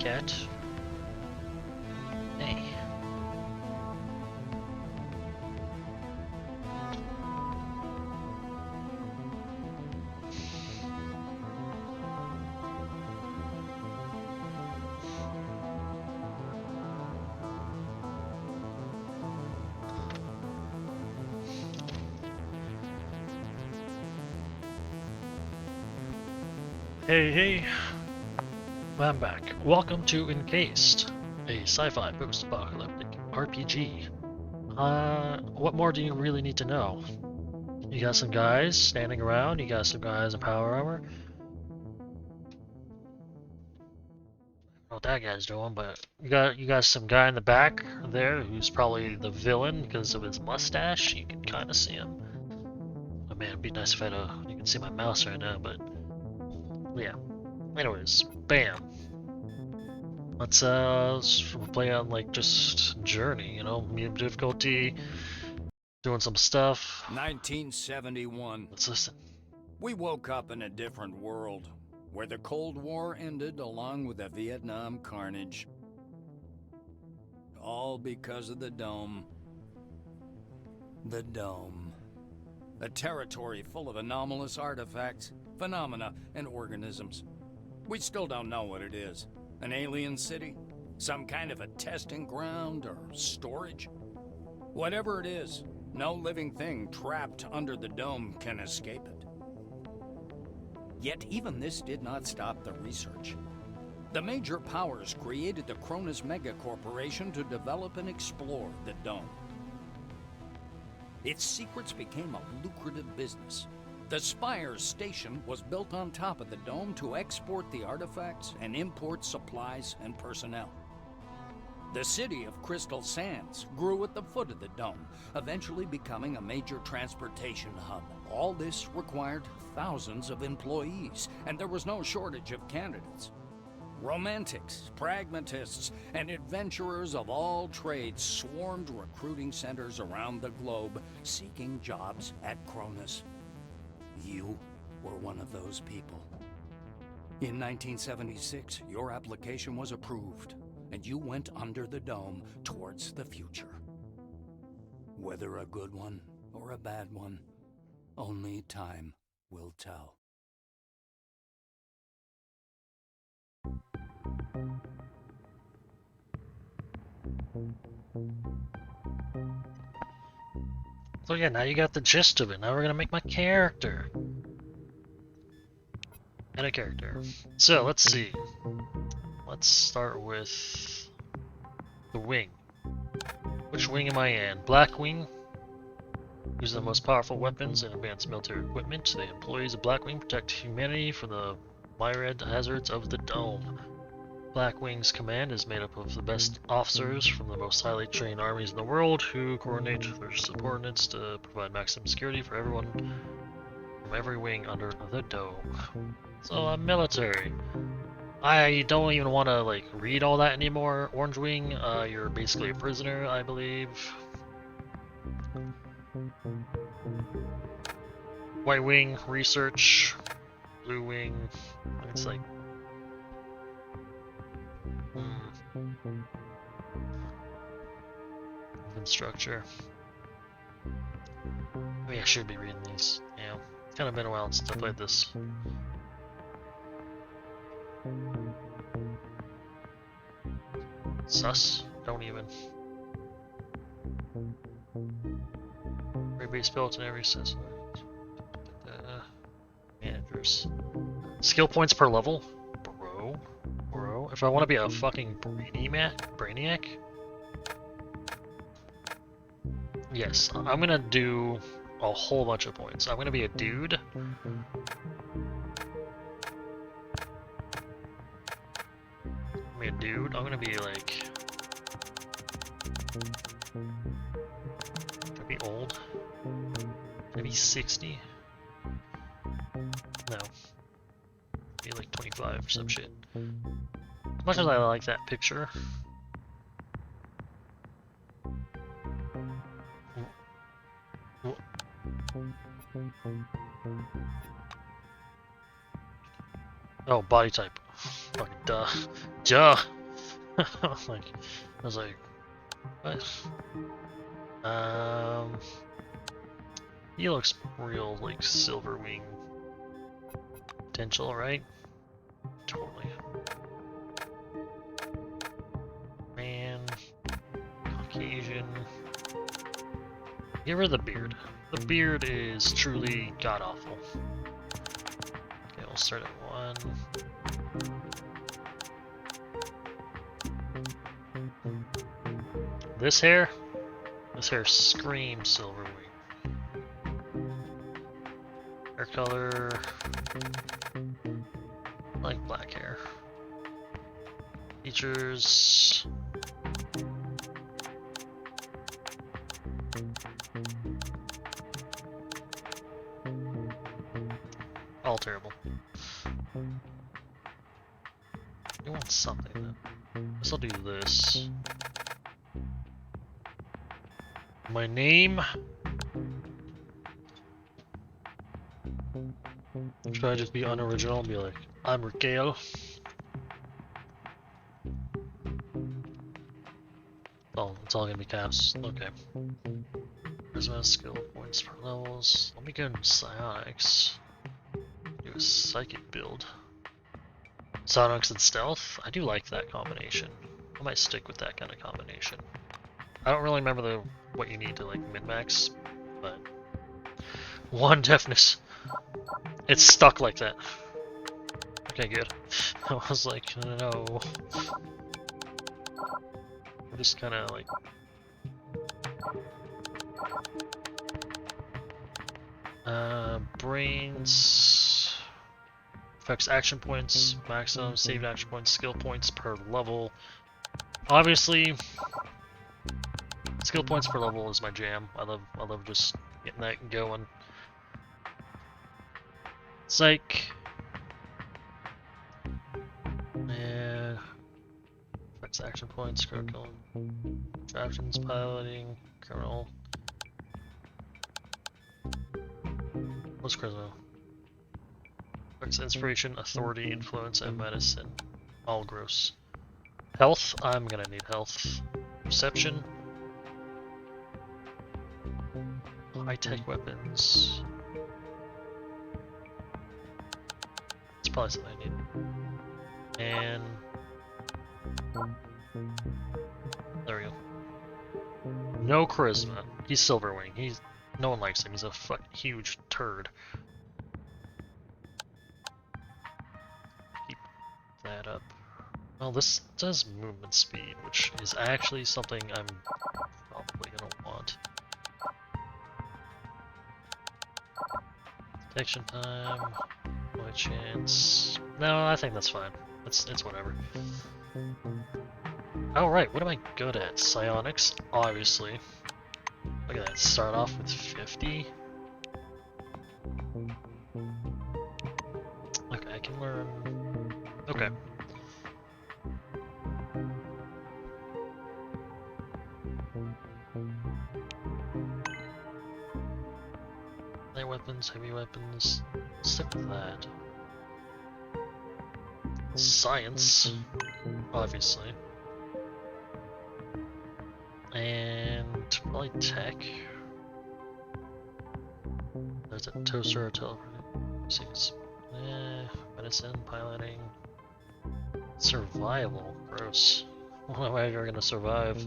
cat. Hey. Hey, I'm back. Welcome to Encased, a sci-fi post-apocalyptic RPG. What more do you really need to know? You got some guys standing around, you got some guys in power armor. I don't know what that guy's doing, but you got some guy in the back there who's probably the villain because of his mustache. You can kind of see him. Oh man, it'd be nice if I had you can see my mouse right now, but yeah. Anyways, bam. Let's play on like just journey, you know, medium difficulty, doing some stuff. 1971. Let's listen. We woke up in a different world, where the Cold War ended along with the Vietnam carnage. All because of the Dome. The Dome. A territory full of anomalous artifacts, phenomena, and organisms. We still don't know what it is. An alien city? Some kind of a testing ground or storage? Whatever it is, no living thing trapped under the dome can escape it. Yet even this did not stop the research. The major powers created the Cronus Megacorporation to develop and explore the dome. Its secrets became a lucrative business. The Spires station was built on top of the dome to export the artifacts and import supplies and personnel. The city of Crystal Sands grew at the foot of the dome, eventually becoming a major transportation hub. All this required thousands of employees, and there was no shortage of candidates. Romantics, pragmatists, and adventurers of all trades swarmed recruiting centers around the globe, seeking jobs at Cronus. You were one of those people. In 1976, your application was approved, and you went under the dome towards the future. Whether a good one or a bad one, only time will tell. So yeah, now you got the gist of it. Now we're gonna make my character. And a character. So let's see. Let's start with the wing. Which wing am I in? Black Wing. Use the most powerful weapons and advanced military equipment. The employees of Black Wing protect humanity from the myriad hazards of the dome. Black Wing's command is made up of the best officers from the most highly trained armies in the world who coordinate their subordinates to provide maximum security for everyone from every wing under the dome. So I'm military. I don't even want to like read all that anymore. Orange Wing, you're basically a prisoner, I believe. White Wing, research. Blue Wing, it's like structure. Maybe I should be reading these. Yeah, it's kind of been a while since I played this. Sus. Don't even. Every base built in every sense. Managers. Skill points per level? Bro. If I want to be a fucking brainiac? Yes, I'm gonna do a whole bunch of points. I'm gonna be a dude. I'm gonna be like... Should I be old? Maybe 60? No. Be like 25 or some shit. As much as I like that picture. Oh, body type. Fucking duh. Like, I was like, what? He looks real like Silver Wing potential, right? Totally. Man, Caucasian. Get rid of the beard. The beard is truly god awful. Okay, we'll start at 1. This hair screams Silver Wing. Hair color, I like black hair. Features. All terrible. You want something then. Guess I'll do this. My name? Should I just be unoriginal and be like, I'm Raquel? Oh, it's all gonna be caps. Okay. Charisma, skill points per levels. Let me go into psionics. Do a psychic build. Psionics and stealth? I do like that combination. I might stick with that kind of combination. I don't really remember what you need to like min-max, but 1 deafness. It's stuck like that. Okay, good. I was like, no. I'm just kind of like. Brains. Affects action points, maximum saved action points, skill points per level. Obviously, skill points per level is my jam. I love just getting that going. Psych. Yeah. Affects action points, critical. Attractions, piloting, criminal. What's charisma? Affects inspiration, authority, influence, and medicine. All gross. Health, I'm gonna need health. Perception. High-tech weapons. It's probably something I need. And there we go. No charisma. He's Silverwing. No one likes him. He's a fucking huge turd. Keep that up. Well, this does movement speed, which is actually something I'm probably gonna want. Detection time. No chance. No, I think that's fine. It's whatever. Oh right, what am I good at? Psionics, obviously. Look at that, start off with 50. Okay, I can learn. Okay. Light weapons, heavy weapons. Stick with that. Science, obviously. And probably tech. There's a toaster or television. Medicine, piloting. Survival. Gross. How am I ever gonna survive?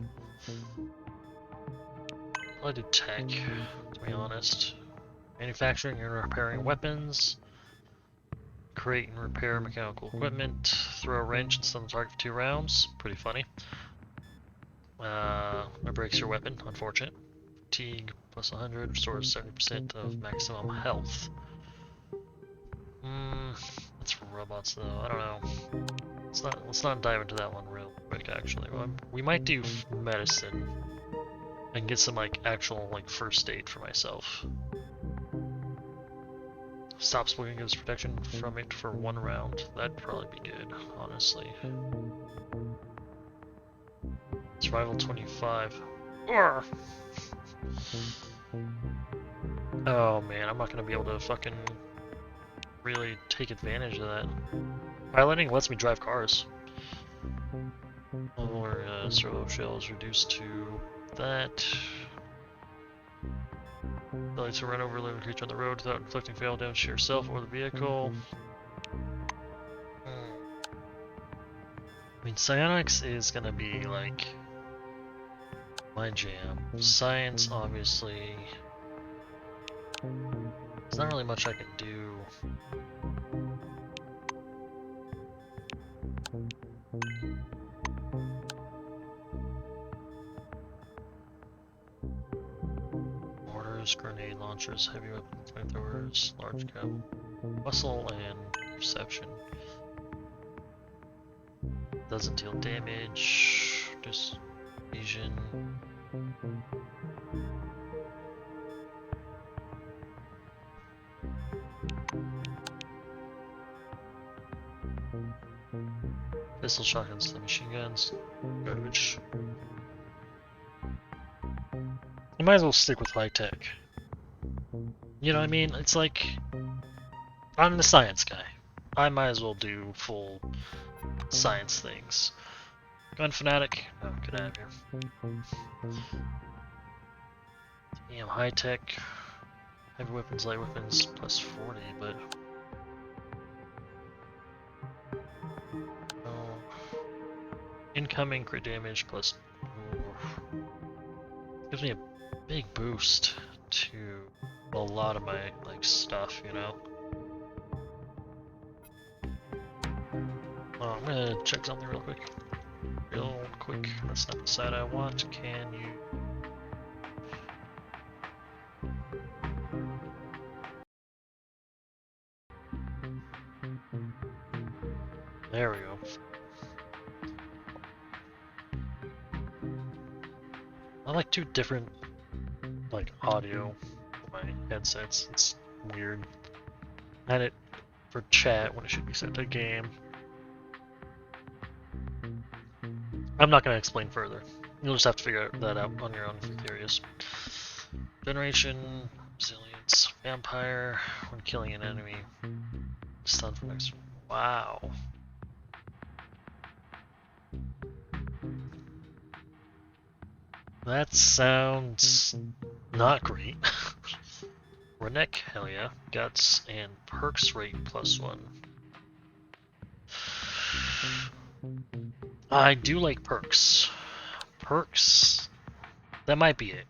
I'll do tech, to be honest. Manufacturing and repairing weapons. Create and repair mechanical equipment. Throw a wrench and stun the target for 2 rounds. Pretty funny. It breaks your weapon, unfortunate. Fatigue plus 100, restores 70% of maximum health. That's for robots though, I don't know. Let's not dive into that one real quick actually. We might do medicine and get some like actual like first aid for myself. Stop smoking gives protection from it for 1 round. That'd probably be good, honestly. Survival 25. Urgh! Oh man, I'm not gonna be able to fucking really take advantage of that. Piloting lets me drive cars. servo shell is reduced to that. Ability to run over a living creature on the road without inflicting fatal damage to yourself or the vehicle. I mean, psionics is gonna be like my jam. Science, obviously. There's not really much I can do. Mortars, grenade launchers, heavy weapons, flamethrowers, large cap, muscle, and perception. Doesn't deal damage. Just vision. Pistol, shotguns, and machine guns. Garbage. You might as well stick with high tech. You know what I mean? It's like, I'm the science guy. I might as well do full science things. Gun fanatic? Oh, get out of here. Damn, high tech. Heavy weapons, light weapons, plus 40, but. Oh. Incoming crit damage plus. Oh. Gives me a big boost to a lot of my like stuff, you know. Oh, I'm gonna check something real quick. That's not the side I want. Can you? There we go. I like two different like audio for my headsets. It's weird. I had it for chat when it should be set to game. I'm not going to explain further. You'll just have to figure that out on your own if you're curious. Generation, resilience, vampire, when killing an enemy. Stun for next. Wow. That sounds not great. Renek, hell yeah. Guts and perks rate +1. I do like perks. Perks, that might be it.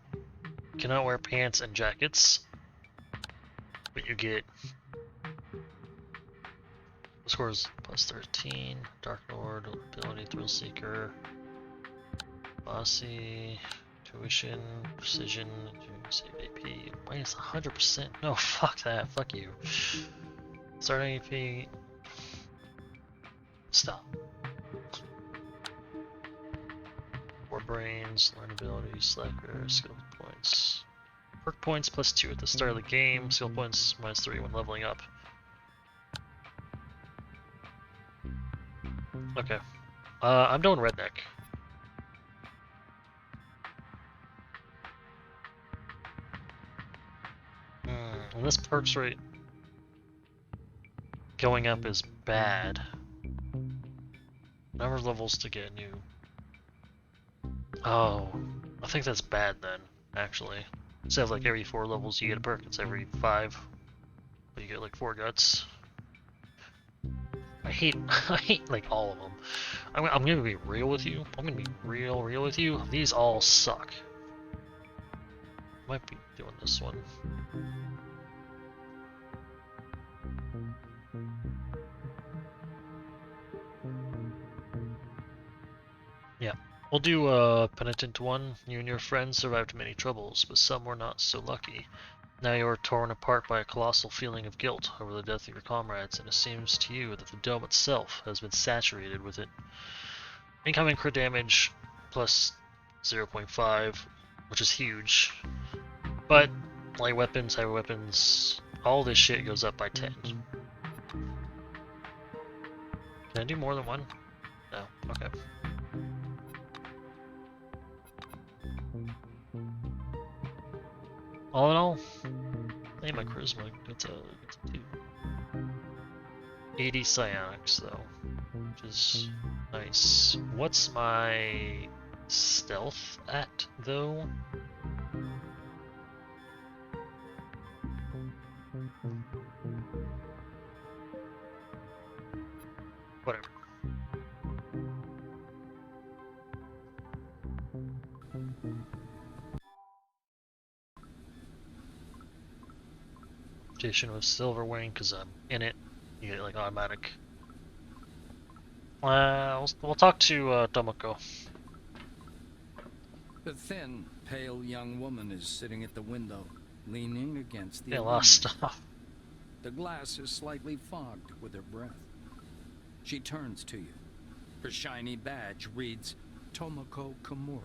Cannot wear pants and jackets, but you get scores +13, Dark Lord, ability, Thrill Seeker, Bossy, Tuition, Precision, save AP, minus 100%. No, fuck that, fuck you. Starting AP, stop. Brains, learn ability, slacker, skill points. Perk points +2 at the start of the game, skill points -3 when leveling up. Okay. I'm doing redneck. And this perks rate going up is bad. Number of levels to get new. Oh, I think that's bad then, actually. Instead of like every 4 levels you get a perk, it's every 5. But you get like 4 guts. I hate like all of them. I'm gonna be real with you. I'm gonna be real with you. These all suck. Might be doing this one. Yeah. We'll do Penitent 1. You and your friends survived many troubles, but some were not so lucky. Now you are torn apart by a colossal feeling of guilt over the death of your comrades, and it seems to you that the dome itself has been saturated with it. Incoming crit damage plus 0.5, which is huge. But light weapons, heavy weapons, all this shit goes up by 10. Can I do more than one? No. Okay. All in all, hey, my charisma gets a 2. 80 psionics though, which is nice. What's my stealth at, though. Whatever. Competition with Silverwing because I'm in it. You get like automatic. We'll talk to Tomoko. The thin, pale young woman is sitting at the window, leaning against the Get a lot of illuminator. stuff. The glass is slightly fogged with her breath. She turns to you. Her shiny badge reads Tomoko Kimura,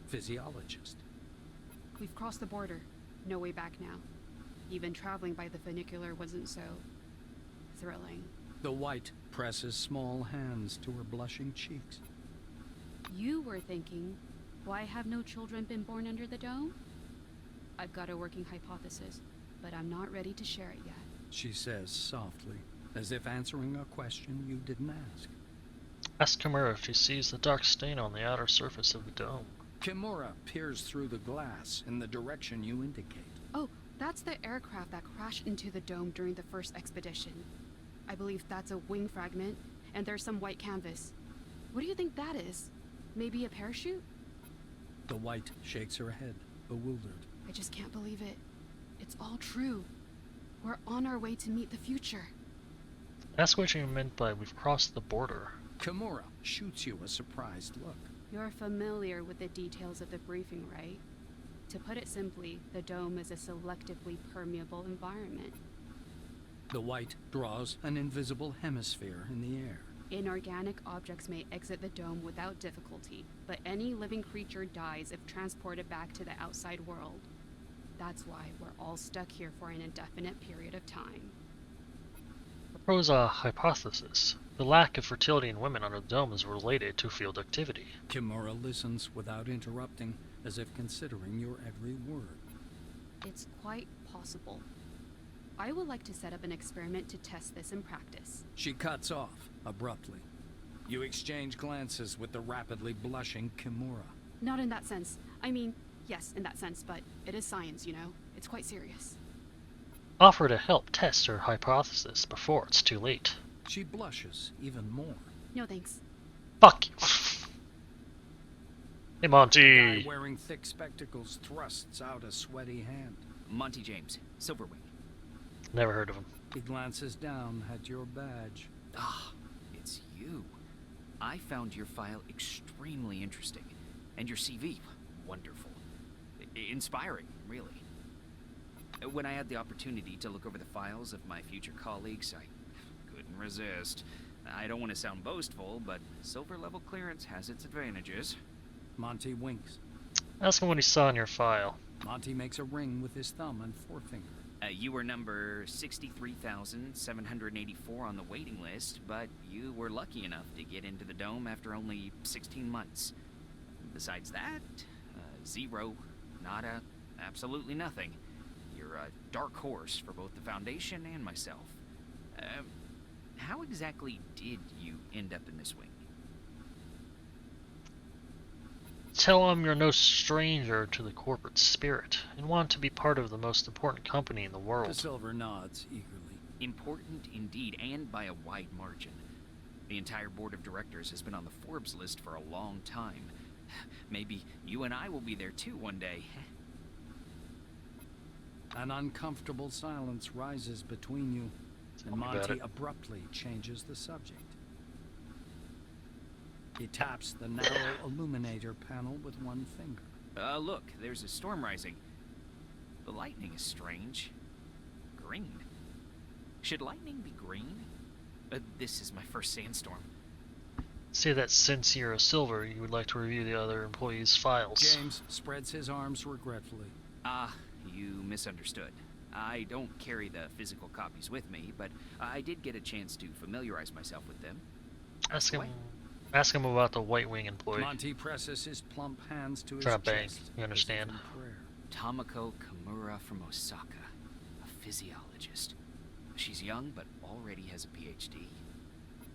physiologist. We've crossed the border. No way back now. Even traveling by the funicular wasn't so thrilling. The white presses small hands to her blushing cheeks. You were thinking, why have no children been born under the dome? I've got a working hypothesis, but I'm not ready to share it yet. She says softly, as if answering a question you didn't ask. Ask Kimura if she sees the dark stain on the outer surface of the dome. Kimura peers through the glass in the direction you indicate. Oh, that's the aircraft that crashed into the dome during the first expedition. I believe that's a wing fragment, and there's some white canvas. What do you think that is? Maybe a parachute? The white shakes her head, bewildered. I just can't believe it. It's all true. We're on our way to meet the future. Ask what you meant by we've crossed the border. Kimura shoots you a surprised look. You're familiar with the details of the briefing, right? To put it simply, the dome is a selectively permeable environment. The white draws an invisible hemisphere in the air. Inorganic objects may exit the dome without difficulty, but any living creature dies if transported back to the outside world. That's why we're all stuck here for an indefinite period of time. Propose a hypothesis. The lack of fertility in women under the dome is related to field activity. Kimura listens without interrupting, as if considering your every word. It's quite possible. I would like to set up an experiment to test this in practice. She cuts off, abruptly. You exchange glances with the rapidly blushing Kimura. Not in that sense. I mean, yes, in that sense, but it is science, you know? It's quite serious. Offer to help test her hypothesis before it's too late. She blushes even more. No thanks. Fuck you. Hey, The Monty. guy wearing thick spectacles thrusts out a sweaty hand. Monty James, Silverwing. Never heard of him. He glances down at your badge. Ah, it's you. I found your file extremely interesting. And your CV, wonderful. Inspiring, really. When I had the opportunity to look over the files of my future colleagues, I couldn't resist. I don't want to sound boastful, but silver level clearance has its advantages. Monty winks. Ask him what he saw in your file. Monty makes a ring with his thumb and forefinger. You were number 63,784 on the waiting list, but you were lucky enough to get into the dome after only 16 months. Besides that, zero, nada, absolutely nothing. You're a dark horse for both the Foundation and myself. How exactly did you end up in this wing? Tell him you're no stranger to the corporate spirit and want to be part of the most important company in the The world. silver nods eagerly. Important indeed, and by a wide margin. The entire board of directors has been on the Forbes list for a long time. Maybe you and I will be there too one day. An uncomfortable silence rises between you, and Tell me about Monty it. abruptly changes the subject. He taps the narrow illuminator panel with one finger. Look, there's a storm rising. The lightning is strange. Green. Should lightning be green? This is my first sandstorm. Say that since you're a silver, you would like to review the other employees' files. James spreads his arms regretfully. You misunderstood. I don't carry the physical copies with me, but I did get a chance to familiarize myself with them. Ask him. What? Ask him about the White Wing employee. Monty presses his plump hands to his Try to bang, chest. you understand? as if in prayer. Tomoko Kimura from Osaka, a physiologist. She's young, but already has a PhD.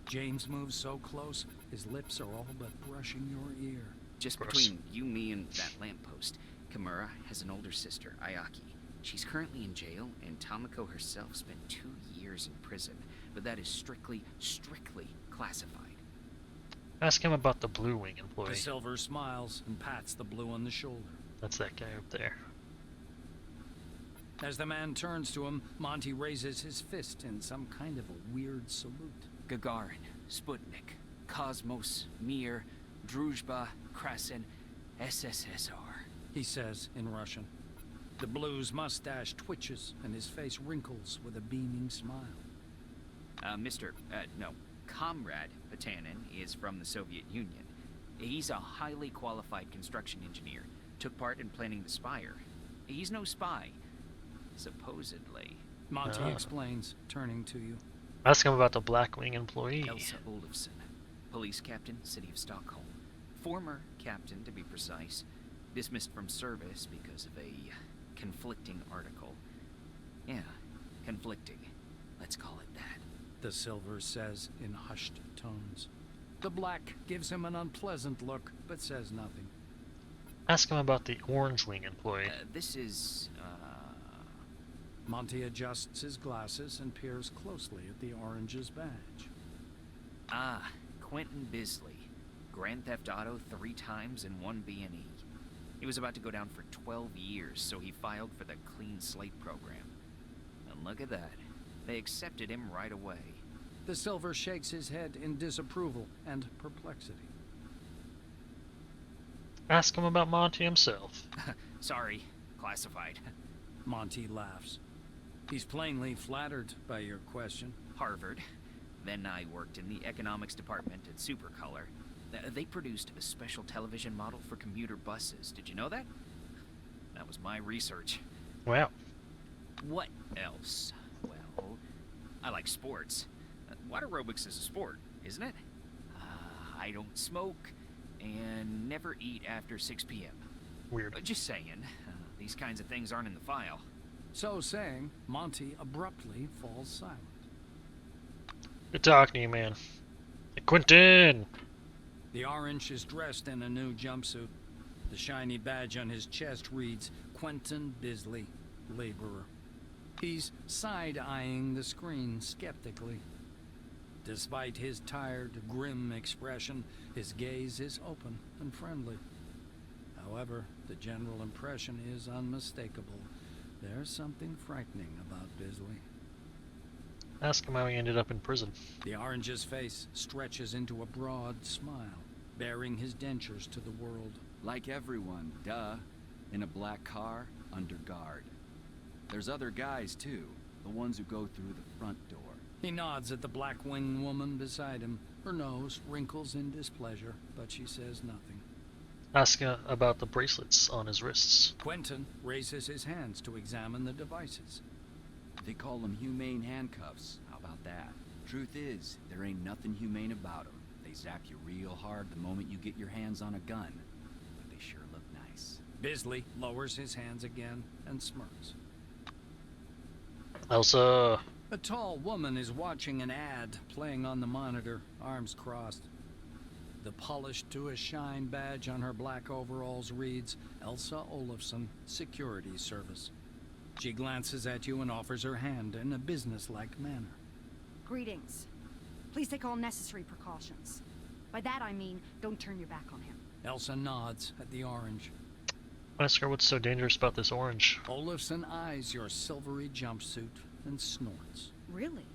James moves so close, his lips are all but brushing your ear. Just Gross. between you, me, and that lamppost, Kimura has an older sister, Ayaki. She's currently in jail, and Tamako herself spent 2 years in prison, but that is strictly classified. Ask him about the Blue Wing The employee. Silver smiles and pats the Blue on the shoulder. That's that guy up there. As the man turns to him, Monty raises his fist in some kind of a weird salute. Gagarin, Sputnik, Cosmos, Mir, Druzhba, Krasen, SSSR. He says in Russian. The Blue's mustache twitches and his face wrinkles with a beaming smile. Comrade Patanin is from the Soviet Union. He's a highly qualified construction engineer. Took part in planning the Spire. He's no spy. Supposedly. Monty explains, turning to you. Ask him about the Black Wing employee. Elsa Olofsson, police captain, City of Stockholm. Former captain, to be precise. Dismissed from service because of a conflicting article. Yeah, conflicting. Let's call it that. The Silver says in hushed tones. The Black gives him an unpleasant look, but says nothing. Ask him about the Orange Wing employee. This is, Monty adjusts his glasses and peers closely at the Orange's badge. Quentin Bisley. Grand Theft Auto 3 times in 1 B&E. He was about to go down for 12 years, so he filed for the Clean Slate program. And look at that. They accepted him right away. The Silver shakes his head in disapproval and perplexity. Ask him about Monty himself. Sorry, classified. Monty laughs. He's plainly flattered by your question. Harvard. Then I worked in the economics department at Supercolor. They produced a special television model for commuter buses. Did you know that? That was my research. Wow. What else? Well, I like sports. Water aerobics is a sport, isn't it? I don't smoke and never eat after 6 p.m. Weird. Just saying, these kinds of things aren't in the file. So saying, Monty abruptly falls silent. Good talking to you, man. Hey, Quentin! The Orange is dressed in a new jumpsuit. The shiny badge on his chest reads, Quentin Bisley, Laborer. He's side-eyeing the screen skeptically. Despite his tired, grim expression, his gaze is open and friendly. However, the general impression is unmistakable. There's something frightening about Bisley. Ask him how he ended up in prison. The Orange's face stretches into a broad smile, bearing his dentures to the world. Like everyone, duh. In a black car, under guard. There's other guys, too. The ones who go through the front door. He nods at the Black Wing woman beside him. Her nose wrinkles in displeasure, but she says nothing. Ask him about the bracelets on his wrists. Quentin raises his hands to examine the devices. They call them humane handcuffs. How about that? Truth is, there ain't nothing humane about them. They zap you real hard the moment you get your hands on a gun. But they sure look nice. Bisley lowers his hands again and smirks. Elsa! A tall woman is watching an ad playing on the monitor, arms crossed. The polished to a shine badge on her black overalls reads, Elsa Olofsson, Security Service. She glances at you and offers her hand in a businesslike manner. Greetings. Please take all necessary precautions. By that I mean, don't turn your back on him. Elsa nods at the Orange. Ask her what's so dangerous about this orange. Olofsson eyes your silvery jumpsuit and snorts. Really?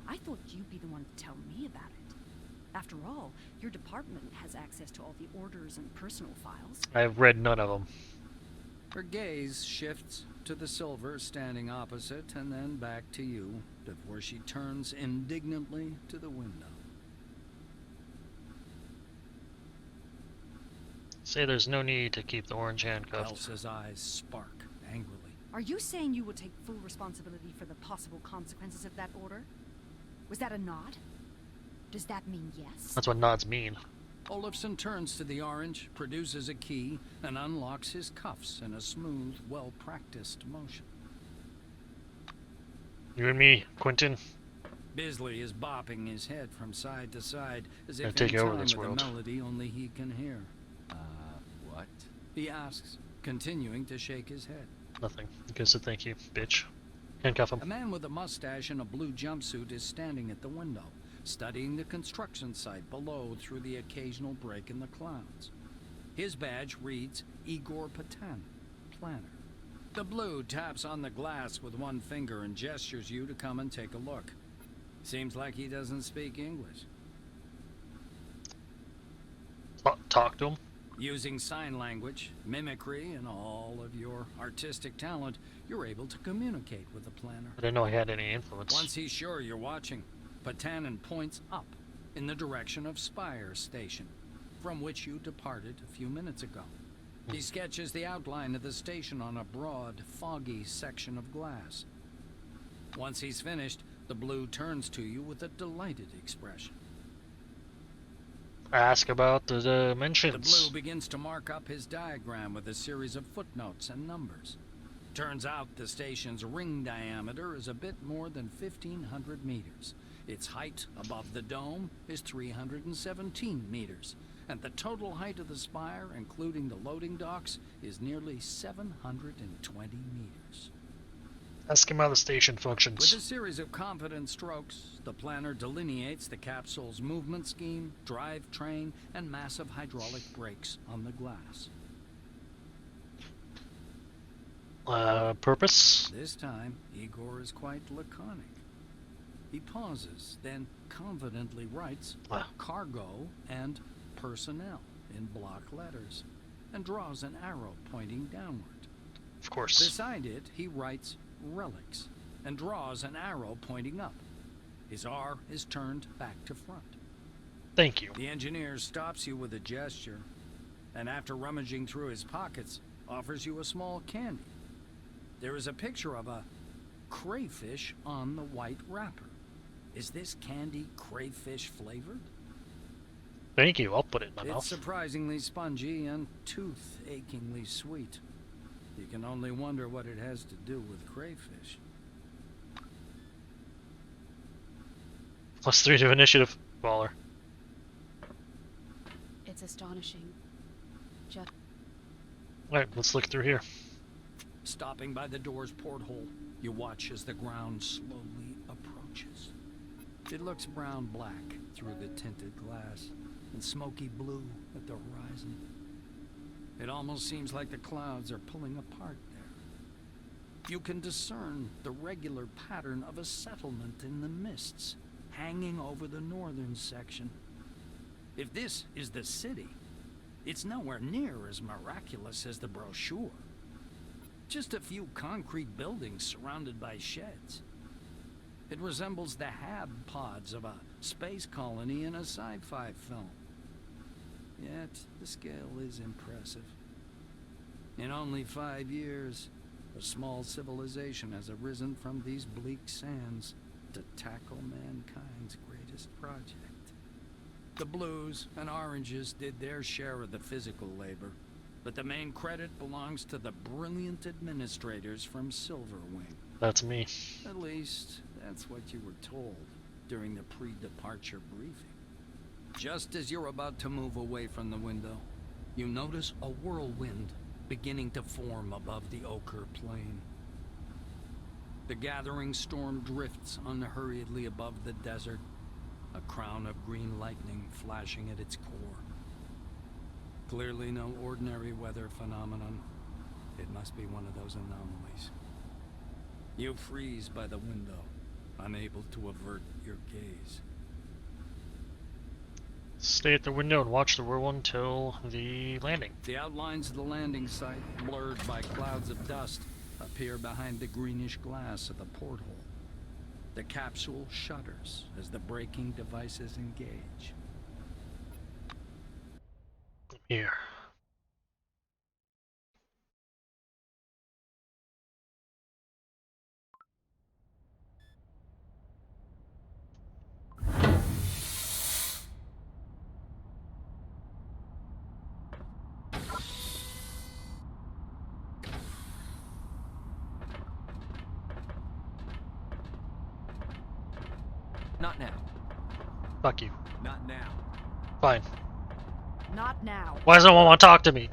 I thought you'd be the one to tell me about it. After all, your department has access to all the orders and personal files. I've read none of them. Her gaze shifts to the Silver standing opposite and then back to you before she turns indignantly to the window. Say there's no need to keep the orange handcuffed. Elsa's eyes spark angrily. Are you saying you will take full responsibility for the possible consequences of that order? Was that a nod? Does that mean yes? That's what nods mean. Olofsson turns to the Orange, produces a key, and unlocks his cuffs in a smooth, well-practiced motion. You and me, Quentin. Bisley is bopping his head from side to side as Gonna if take in over time this with world. a melody only he can hear. What? he asks, continuing to shake his head. Nothing. Good, so thank you, bitch. Handcuff him. A man with a mustache and a blue jumpsuit is standing at the window, studying the construction site below through the occasional break in the clouds. His badge reads Igor Patan, planner. The blue taps on the glass with one finger and gestures you to come and take a look. Seems like he doesn't speak English. Talk to him. Using sign language, mimicry, and all of your artistic talent, you're able to communicate with the planner. I didn't know I had any influence. Once he's sure you're watching, Patanin points up in the direction of Spire Station, from which you departed a few minutes ago. He sketches the outline of the station on a broad, foggy section of glass. Once he's finished, the blue turns to you with a delighted expression. Ask about the The dimensions. blue begins to mark up his diagram with a series of footnotes and numbers. Turns out the station's ring diameter is a bit more than 1,500 meters. Its height above the dome is 317 meters. And the total height of the spire, including the loading docks, is nearly 720 meters. Ask him how the station With functions. a series of confident strokes, the planner delineates the capsule's movement scheme, drivetrain, and massive hydraulic brakes on the glass. Purpose? This time, Igor is quite laconic. He pauses, then confidently writes cargo and personnel in block letters, and draws an arrow pointing downward. Of course. Beside it, he writes relics and draws an arrow pointing up. His R is turned back to front. Thank you. The engineer stops you with a gesture, and after rummaging through his pockets, offers you a small candy. There is a picture of a crayfish on the white wrapper. Is this candy crayfish flavored? Thank you. I'll put it in my It's mouth. surprisingly spongy and tooth-achingly sweet. You can only wonder what it has to do with crayfish. +3 to initiative. Baller. It's astonishing. Just Alright, let's look through here. Stopping by the door's porthole, you watch as the ground slowly approaches. It looks brown-black through the tinted glass and smoky blue at the horizon. It almost seems like the clouds are pulling apart there. You can discern the regular pattern of a settlement in the mists, hanging over the northern section. If this is the city, it's nowhere near as miraculous as the brochure. Just a few concrete buildings surrounded by sheds. It resembles the hab pods of a space colony in a sci-fi film. Yet, the scale is impressive. In only 5 years, a small civilization has arisen from these bleak sands to tackle mankind's greatest project. The blues and oranges did their share of the physical labor, but the main credit belongs to the brilliant administrators from Silverwing. That's me. At least, that's what you were told during the pre-departure briefing. Just as you're about to move away from the window, you notice a whirlwind beginning to form above the ochre plain. The gathering storm drifts unhurriedly above the desert, a crown of green lightning flashing at its core. Clearly no ordinary weather phenomenon. It must be one of those anomalies. You freeze by the window, unable to avert your gaze. Stay at the window and watch the whirlwind till the landing. The outlines of the landing site, blurred by clouds of dust, appear behind the greenish glass of the porthole. The capsule shudders as the braking devices engage. Here. Not now. Fuck you. Not now. Fine. Not now. Why does no one want to talk to me?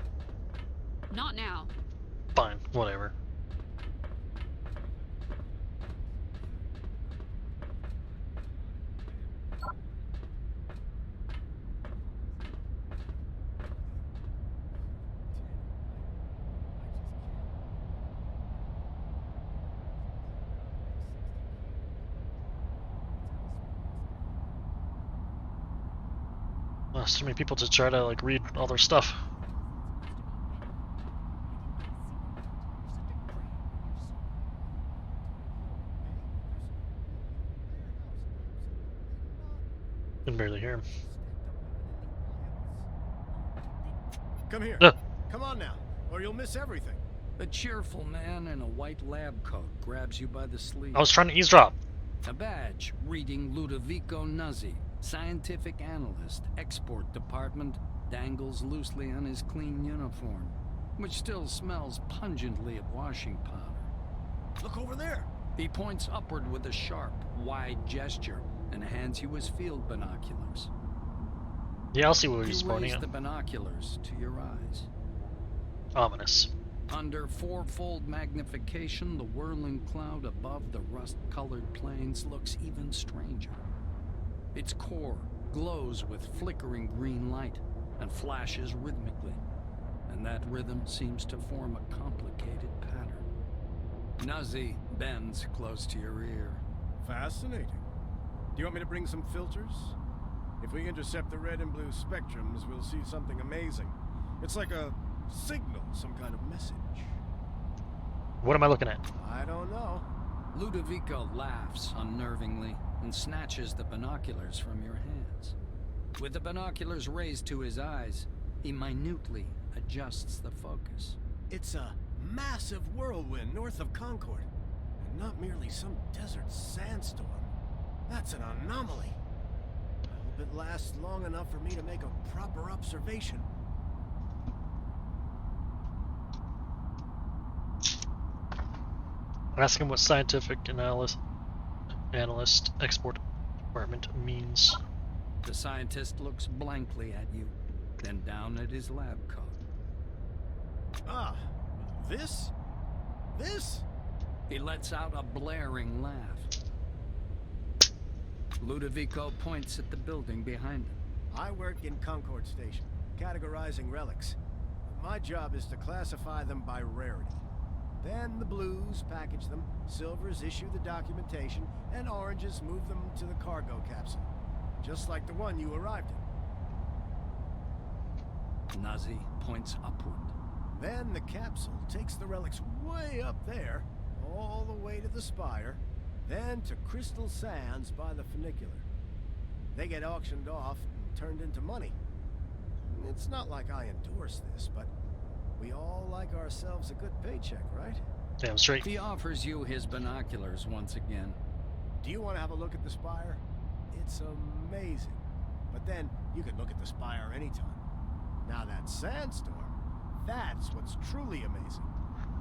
Not now. Fine, whatever. Well, so many people to try to like read all their stuff. Can barely hear him. Come here. Ugh. Come on now, or you'll miss everything. A cheerful man in a white lab coat grabs you by the sleeve. I was trying to eavesdrop. A badge reading Ludovico Nuzzi, scientific analyst, export department, dangles loosely on his clean uniform, which still smells pungently of washing powder. Look over there. He points upward with a sharp, wide gesture and hands you his field binoculars. Yeah, I'll see what he's You pointing raise at. the binoculars to your eyes. Ominous. Under fourfold magnification, the whirling cloud above the rust-colored plains looks even stranger. Its core glows with flickering green light and flashes rhythmically, and that rhythm seems to form a complicated pattern. Nuzzi bends close to your ear. Fascinating. Do you want me to bring some filters? If we intercept the red and blue spectrums, we'll see something amazing. It's like a signal, some kind of message. What am I looking at? I don't know. Ludovico laughs unnervingly and snatches the binoculars from your hands. With the binoculars raised to his eyes, he minutely adjusts the focus. It's a massive whirlwind north of Concord, and not merely some desert sandstorm. That's an anomaly. I hope it lasts long enough for me to make a proper observation. Ask him what scientific analyst export department means. The scientist looks blankly at you, then down at his lab coat. Ah, this? This? He lets out a blaring laugh. Ludovico points at the building behind him. I work in Concord Station, categorizing relics. My job is to classify them by rarity. Then the blues package them, silvers issue the documentation, and oranges move them to the cargo capsule. Just like the one you arrived in. Nuzzi points upward. Then the capsule takes the relics way up there, all the way to the spire, then to Crystal Sands by the funicular. They get auctioned off and turned into money. It's not like I endorse this, but we all like ourselves a good paycheck, right? Damn straight. He offers you his binoculars once again. Do you want to have a look at the spire? It's amazing. But then, you can look at the spire anytime. Now that sandstorm, that's what's truly amazing.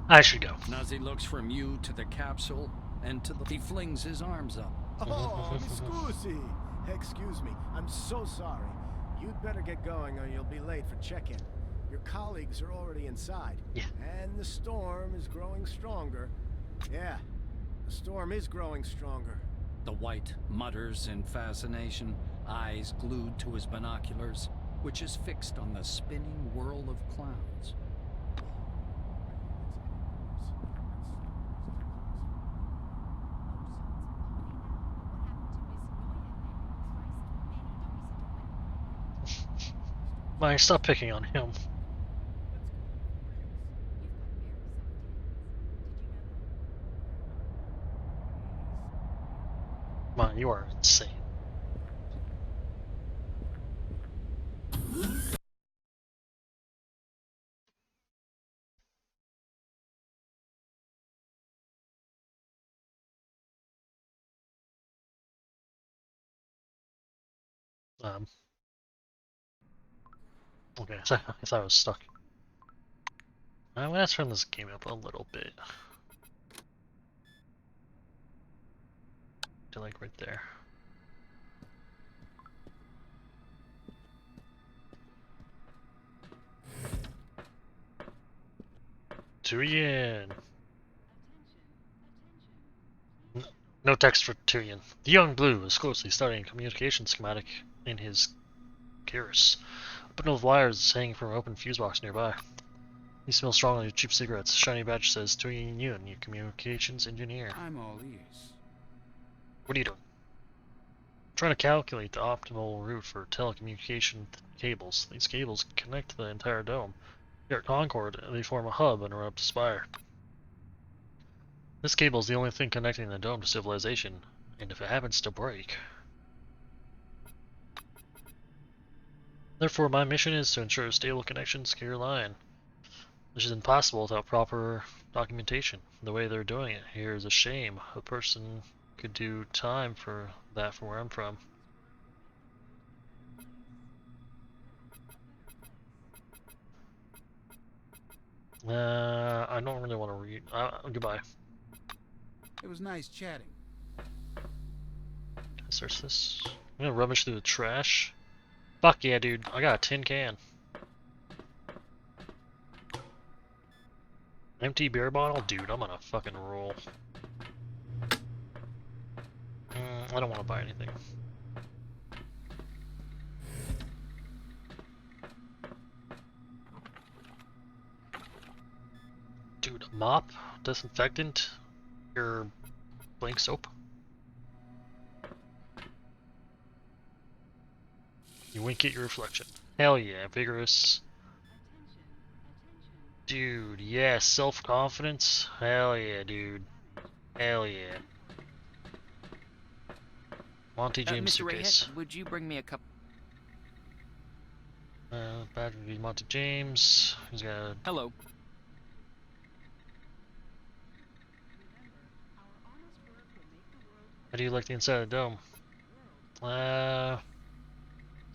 I should go. Nuzzi looks from you to the capsule and to the... He flings his arms up. Oh, mi scusi. Excuse me, I'm so sorry. You'd better get going or you'll be late for check-in. Your colleagues are already inside. Yeah. And the storm is growing stronger. Yeah, the storm is growing stronger. The white mutters in fascination, eyes glued to his binoculars, which is fixed on the spinning whirl of clouds. Mike, stop picking on him. Man, you are insane. Okay, I thought I was stuck. I'm gonna turn this game up a little bit. To like right there. Tuyen. No text for Tuyen. The young blue is closely studying a communication schematic in his Garrus. A bundle of wires is hanging from an open fuse box nearby. He smells strongly of cheap cigarettes. Shiny badge says Tuyen Yun, your communications engineer. I'm all ears. What are you doing? I'm trying to calculate the optimal route for telecommunication cables. These cables connect the entire dome. Here at Concord, they form a hub and run up the spire. This cable is the only thing connecting the dome to civilization, and if it happens to break... Therefore, my mission is to ensure a stable connection to your line. This is impossible without proper documentation. The way they're doing it here is a shame. A person could do time for that from where I'm from. I don't really want to read. Goodbye. It was nice chatting. Can I search this? I'm gonna rummage through the trash. Fuck yeah, dude. I got a tin can. Empty beer bottle? Dude, I'm on a fucking roll. I don't want to buy anything. Dude, a mop? Disinfectant? Your blank soap? You wink at your reflection. Hell yeah, vigorous. Dude, yeah, self-confidence? Hell yeah, dude. Hell yeah. Monty James Mr. suitcase. Rayhead, would you bring me a cup? Bad would be Monty James. He's got a... Hello. How do you like the inside of the dome?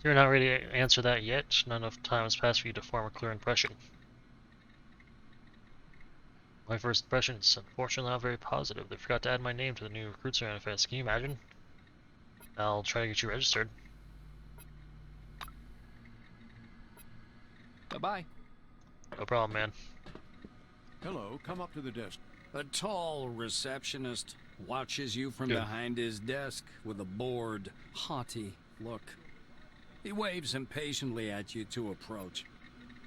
You're not ready to answer that yet. Not enough time has passed for you to form a clear impression. My first impression is unfortunately not very positive. They forgot to add my name to the new recruits manifest. Can you imagine? I'll try to get you registered. Bye-bye. No problem, man. Hello, come up to the desk. A tall receptionist watches you from Good. behind his desk with a bored, haughty look. He waves impatiently at you to approach.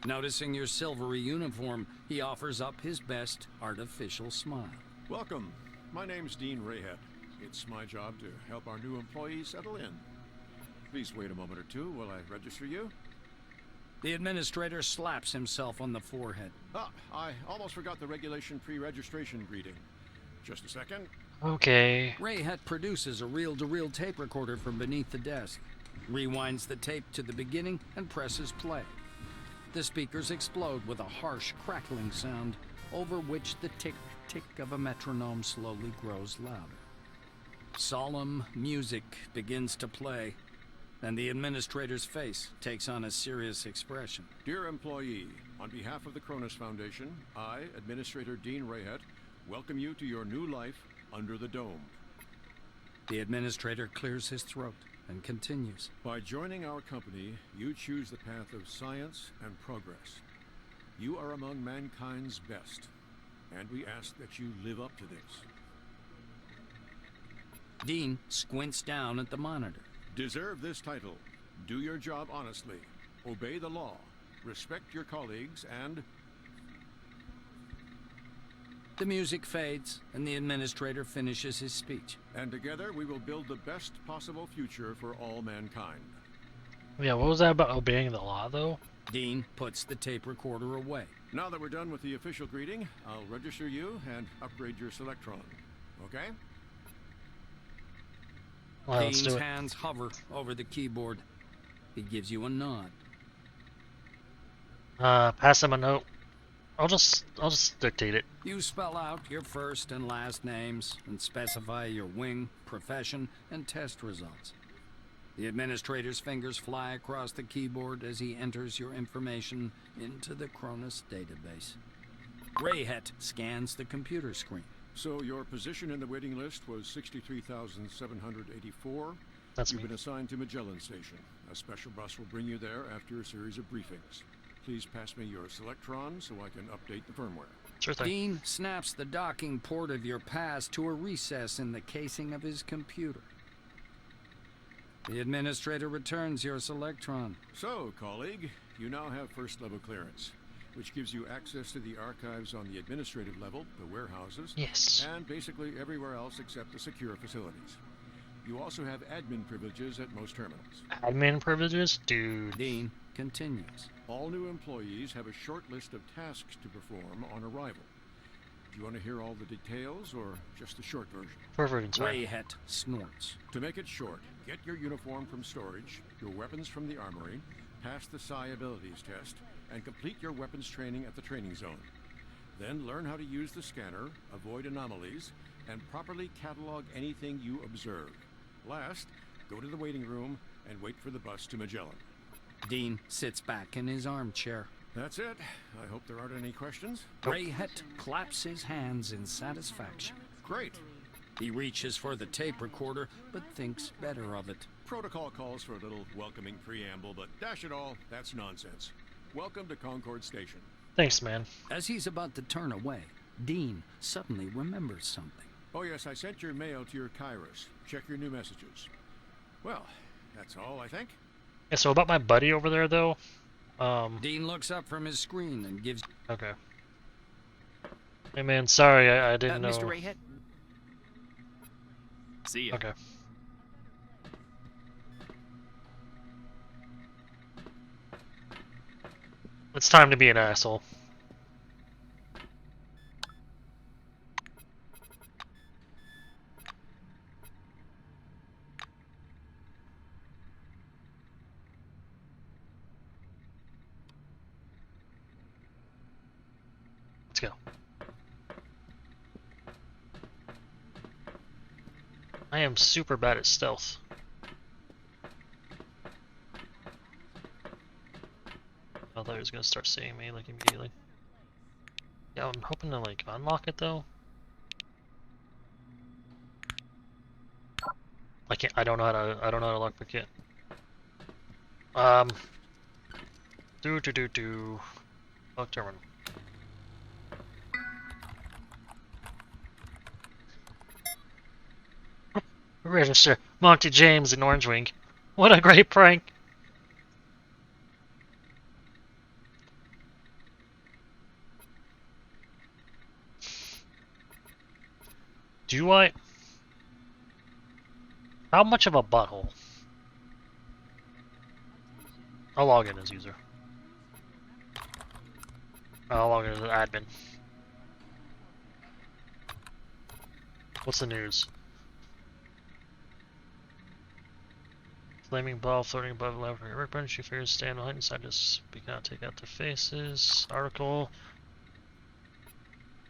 Noticing your silvery uniform, he offers up his best artificial smile. Welcome. My name's Dean Rayhead. It's my job to help our new employees settle in. Please wait a moment or two while I register you. The administrator slaps himself on the forehead. Ah, I almost forgot the regulation pre-registration greeting. Just a second. Okay. Rayhead produces a reel-to-reel tape recorder from beneath the desk, rewinds the tape to the beginning, and presses play. The speakers explode with a harsh, crackling sound, over which the tick-tick of a metronome slowly grows louder. Solemn music begins to play, and the administrator's face takes on a serious expression. Dear employee, on behalf of the Cronus Foundation, I, Administrator Dean Rayhead, welcome you to your new life under the dome. The administrator clears his throat and continues. By joining our company, you choose the path of science and progress. You are among mankind's best, and we ask that you live up to this. Dean squints down at the monitor. Deserve this title. Do your job honestly. Obey the law. Respect your colleagues and... The music fades, and the administrator finishes his speech. And together we will build the best possible future for all mankind. Yeah, what was that about obeying the law, though? Dean puts the tape recorder away. Now that we're done with the official greeting, I'll register you and upgrade your Selectron. Okay? Well, let's Dean's do it. hands hover over the keyboard. He gives you a nod. Pass him a note. I'll just dictate it. You spell out your first and last names and specify your wing, profession, and test results. The administrator's fingers fly across the keyboard as he enters your information into the Cronus database. Rayhead scans the computer screen. So your position in the waiting list was 63,784. That's You've me. been assigned to Magellan Station. A special bus will bring you there after a series of briefings. Please pass me your Selectron so I can update the firmware. Sure thing. Dean snaps the docking port of your pass to a recess in the casing of his computer. The administrator returns your Selectron. So, colleague, you now have first-level clearance, which gives you access to the archives on the administrative level, the warehouses, Yes. and basically everywhere else except the secure facilities. You also have admin privileges at most terminals. Admin privileges? Dude. Dean continues. All new employees have a short list of tasks to perform on arrival. Do you want to hear all the details, or just the short version? Perfect. Sorry. Greyhet snorts. To make it short, get your uniform from storage, your weapons from the armory, pass the Psi abilities test, and complete your weapons training at the training zone. Then learn how to use the scanner, avoid anomalies, and properly catalog anything you observe. Last, go to the waiting room and wait for the bus to Magellan. Dean sits back in his armchair. That's it. I hope there aren't any questions. Greyhet claps his hands in satisfaction. Great. He reaches for the tape recorder, but thinks better of it. Protocol calls for a little welcoming preamble, but dash it all, that's nonsense. Welcome to Concord Station. Thanks, man. As he's about to turn away, Dean suddenly remembers something. Oh yes, I sent your mail to your Kairos. Check your new messages. Well, that's all, I think. Yeah, so about my buddy over there, though. Dean looks up from his screen and gives... Okay. Hey, man, sorry, I didn't know. Mr. Rayhead? See ya. Okay. It's time to be an asshole. Let's go. I am super bad at stealth. I thought he was gonna start seeing me like immediately. Yeah, I'm hoping to like unlock it though. I can't. I don't know how to lock the kit. Lock terminal. Register Monty James in Orange Wing. What a great prank! Do I? How much of a butthole? I'll log in as user. I'll log in as an admin. What's the news? Flaming ball floating above the laboratory workbench. She figures stand behind scientists. We cannot take out their faces. Article.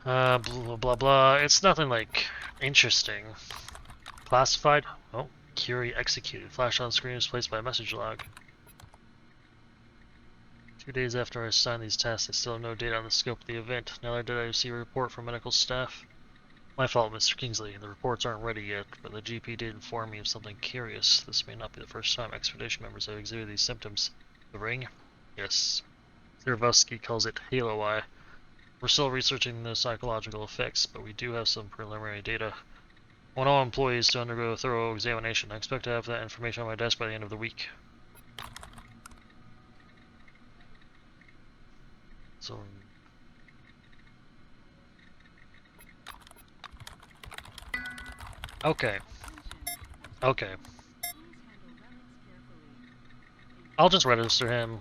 Blah blah blah blah. It's nothing like interesting. Classified. Oh, query executed. Flash on screen is placed by a message log. 2 days after I signed these tasks, I still have no data on the scope of the event. Neither did I receive a report from medical staff. My fault, Mr. Kingsley. The reports aren't ready yet, but the GP did inform me of something curious. This may not be the first time Expedition members have exhibited these symptoms. The ring? Yes. Zervowski calls it Halo Eye. We're still researching the psychological effects, but we do have some preliminary data. I want all employees to undergo a thorough examination. I expect to have that information on my desk by the end of the week. So... Okay. Okay. I'll just register him.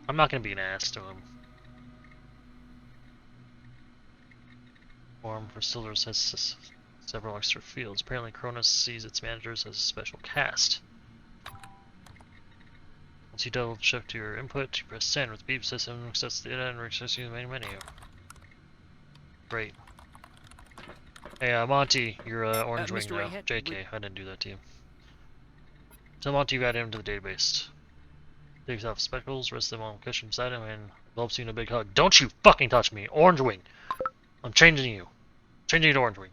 I'm not gonna be an ass to him. Form for Silvers has several extra fields. Apparently Cronus sees its managers as a special cast. Once you double check to your input, you press send with the beep system, accepts the data and access the main menu. Great. Hey, Monty, you're Orange Wing Mr. now. Rayhead, JK, I didn't do that to you. Tell Monty you got him to the database. Takes off spectacles, rests them on the cushion beside him, and envelops you in a big hug. Don't you fucking touch me! Orange Wing! I'm changing you. Changing you to Orange Wing.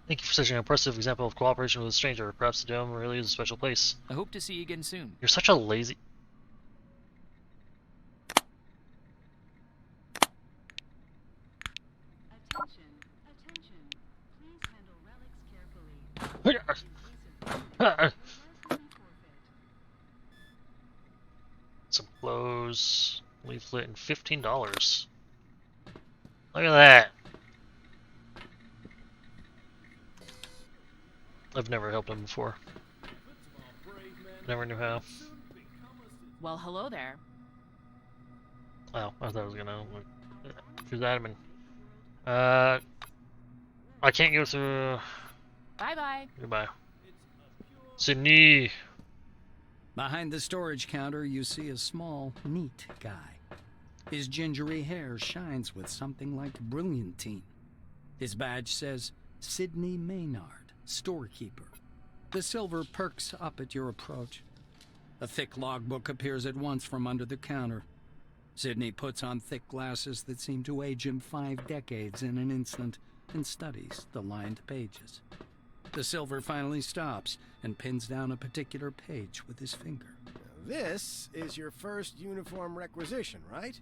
Thank you for such an impressive example of cooperation with a stranger. Perhaps the dome really is a special place. I hope to see you again soon. You're such a lazy... Some clothes, leaflet, and $15. Look at that. I've never helped him before. Never knew how. Well, hello there. Oh, I thought I was gonna. She's admin. I can't go through. Bye-bye. Goodbye. Sydney. Behind the storage counter, you see a small, neat guy. His gingery hair shines with something like brilliantine. His badge says, Sidney Maynard, storekeeper. The silver perks up at your approach. A thick logbook appears at once from under the counter. Sidney puts on thick glasses that seem to age him 5 decades in an instant and studies the lined pages. The silver finally stops and pins down a particular page with his finger. This is your first uniform requisition, right?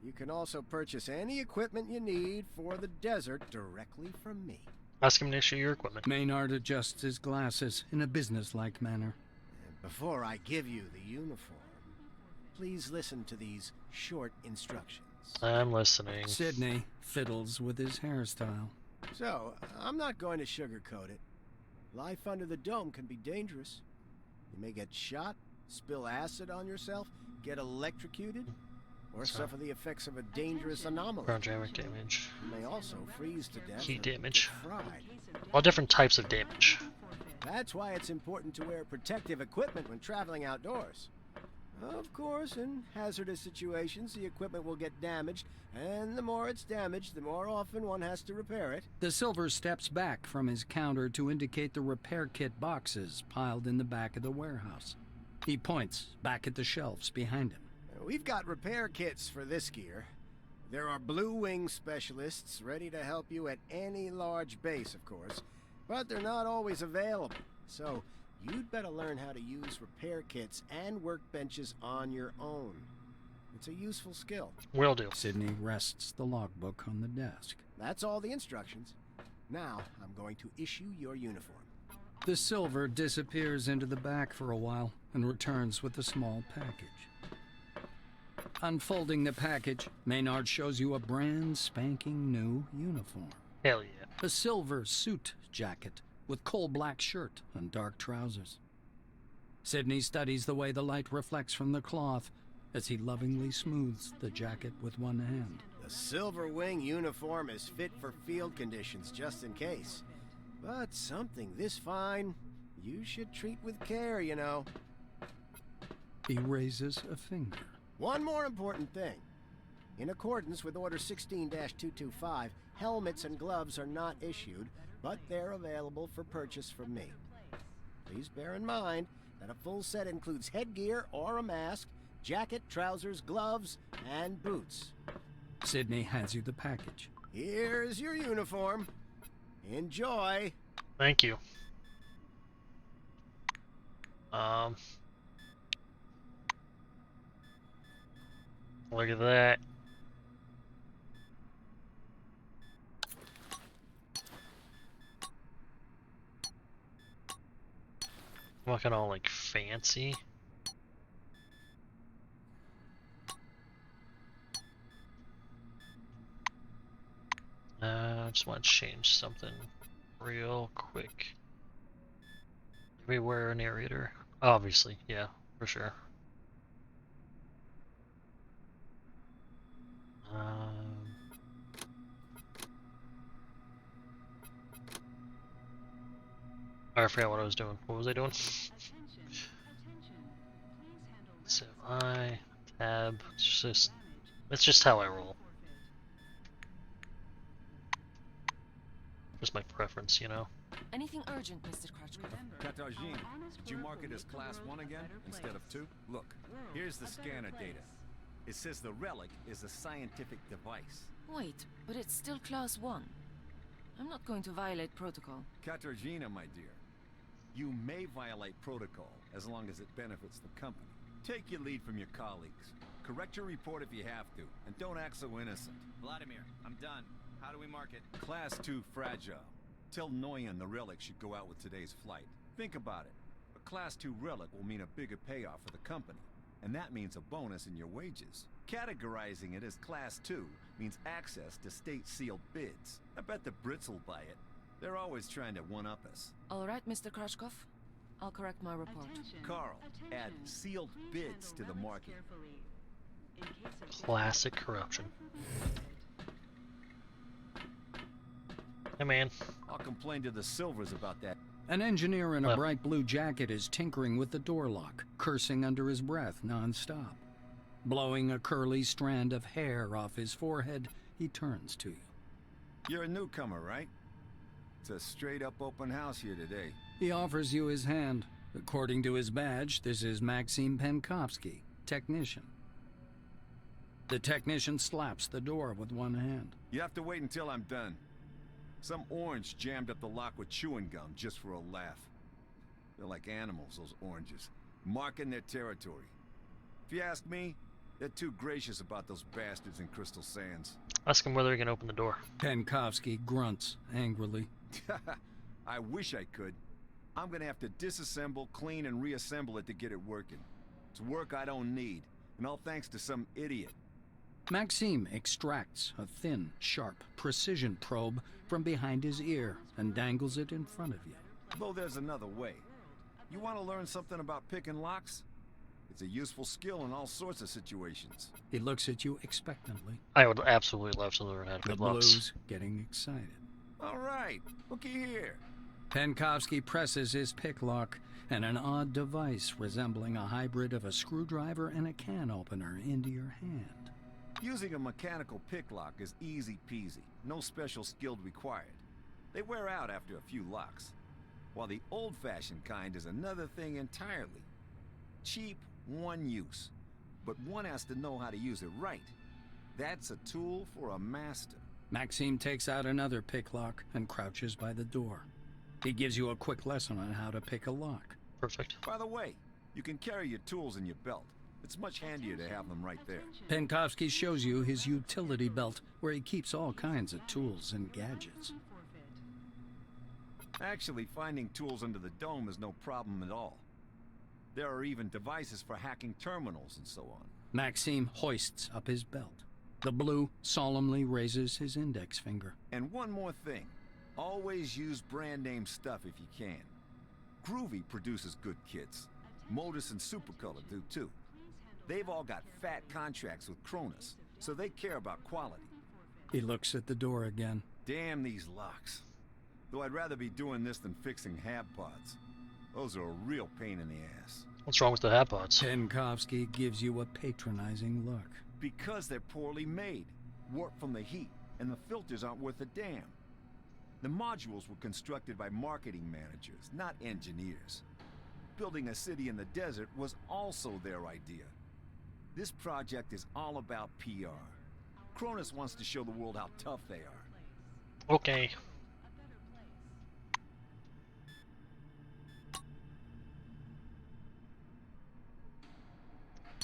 You can also purchase any equipment you need for the desert directly from me. Ask him to issue your equipment. Maynard adjusts his glasses in a businesslike manner. And before I give you the uniform, please listen to these short instructions. I'm listening. Sidney fiddles with his hairstyle. So, I'm not going to sugarcoat it. Life under the dome can be dangerous. You may get shot, spill acid on yourself, get electrocuted, or suffer the effects of a dangerous anomaly. Cryogenic damage. You may also freeze to death. Heat or damage. get fried. All different types of damage. That's why it's important to wear protective equipment when traveling outdoors. Of course, in hazardous situations, the equipment will get damaged, and the more it's damaged, the more often one has to repair it. The silver steps back from his counter to indicate the repair kit boxes piled in the back of the warehouse. He points back at the shelves behind him. We've got repair kits for this gear. There are Blue Wing specialists ready to help you at any large base, of course, but they're not always available, so you'd better learn how to use repair kits and workbenches on your own. It's a useful skill. Will do. Sidney rests the logbook on the desk. That's all the instructions. Now, I'm going to issue your uniform. The silver disappears into the back for a while and returns with a small package. Unfolding the package, Maynard shows you a brand spanking new uniform. Hell yeah. A silver suit jacket with coal black shirt and dark trousers. Sidney studies the way the light reflects from the cloth as he lovingly smooths the jacket with one hand. The Silver Wing uniform is fit for field conditions just in case. But something this fine, you should treat with care, you know. He raises a finger. One more important thing. In accordance with Order 16-225, helmets and gloves are not issued, but they're available for purchase from me. Please bear in mind that a full set includes headgear or a mask, jacket, trousers, gloves, and boots. Sidney hands you the package. Here's your uniform. Enjoy. Thank you. Look at that. I'm looking all like fancy. I just want to change something real quick. Everywhere narrator. Obviously, yeah, for sure. I forgot what I was doing. What was I doing? So I tab. It's just how I roll. Just my preference, you know. Anything urgent, Mr. Crutchfield? Katarzyna, did you mark it as Class 1 again instead of 2? Look, here's the scanner data. It says the relic is a scientific device. Wait, but it's still Class 1. I'm not going to violate protocol. Katarzyna, my dear, you may violate protocol as long as it benefits the company. Take your lead from your colleagues. Correct your report if you have to, and don't act so innocent. Vladimir, I'm done. How do we mark it? Class 2 fragile. Tell Noyan the relic should go out with today's flight. Think about it. A Class 2 relic will mean a bigger payoff for the company, and that means a bonus in your wages. Categorizing it as Class 2 means access to state-sealed bids. I bet the Brits will buy it. They're always trying to one-up us. All right, Mr. Krashkov. I'll correct my report. Carl, add sealed bids to the market. Classic corruption. Hey, man. I'll complain to the Silvers about that. An engineer in a bright blue jacket is tinkering with the door lock, cursing under his breath non-stop. Blowing a curly strand of hair off his forehead, he turns to you. You're a newcomer, right? It's a straight-up open house here today. He offers you his hand. According to his badge, this is Maxim Penkovsky, technician. The technician slaps the door with one hand. You have to wait until I'm done. Some orange jammed up the lock with chewing gum just for a laugh. They're like animals, those oranges, marking their territory. If you ask me, they're too gracious about those bastards in Crystal Sands. Ask him whether he can open the door. Penkovsky grunts angrily. I wish I could. I'm gonna have to disassemble, clean, and reassemble it to get it working. It's work I don't need, and all thanks to some idiot. Maxime extracts a thin, sharp, precision probe from behind his ear and dangles it in front of you. Though there's another way. You want to learn something about picking locks? It's a useful skill in all sorts of situations. He looks at you expectantly. I would absolutely love to learn how to The pick locks. blues getting excited. All right, looky here. Penkovsky presses his pick lock, and an odd device resembling a hybrid of a screwdriver and a can opener into your hand. Using a mechanical pick lock is easy peasy. No special skill required. They wear out after a few locks. While the old-fashioned kind is another thing entirely. Cheap, one use. But one has to know how to use it right. That's a tool for a master. Maxime takes out another pick lock and crouches by the door. He gives you a quick lesson on how to pick a lock. Perfect. By the way, you can carry your tools in your belt. It's much handier to have them right there. Penkovsky shows you his utility belt, where he keeps all kinds of tools and gadgets. Actually, finding tools under the dome is no problem at all. There are even devices for hacking terminals and so on. Maxime hoists up his belt. The blue solemnly raises his index finger. And one more thing. Always use brand name stuff if you can. Groovy produces good kits. Modus and Supercolor do too. They've all got fat contracts with Cronus, so they care about quality. He looks at the door again. Damn these locks. Though I'd rather be doing this than fixing hab pods. Those are a real pain in the ass. What's wrong with the hat pods? Penkovsky gives you a patronizing look. Because they're poorly made, warped from the heat, and the filters aren't worth a damn. The modules were constructed by marketing managers, not engineers. Building a city in the desert was also their idea. This project is all about PR. Cronus wants to show the world how tough they are. Okay.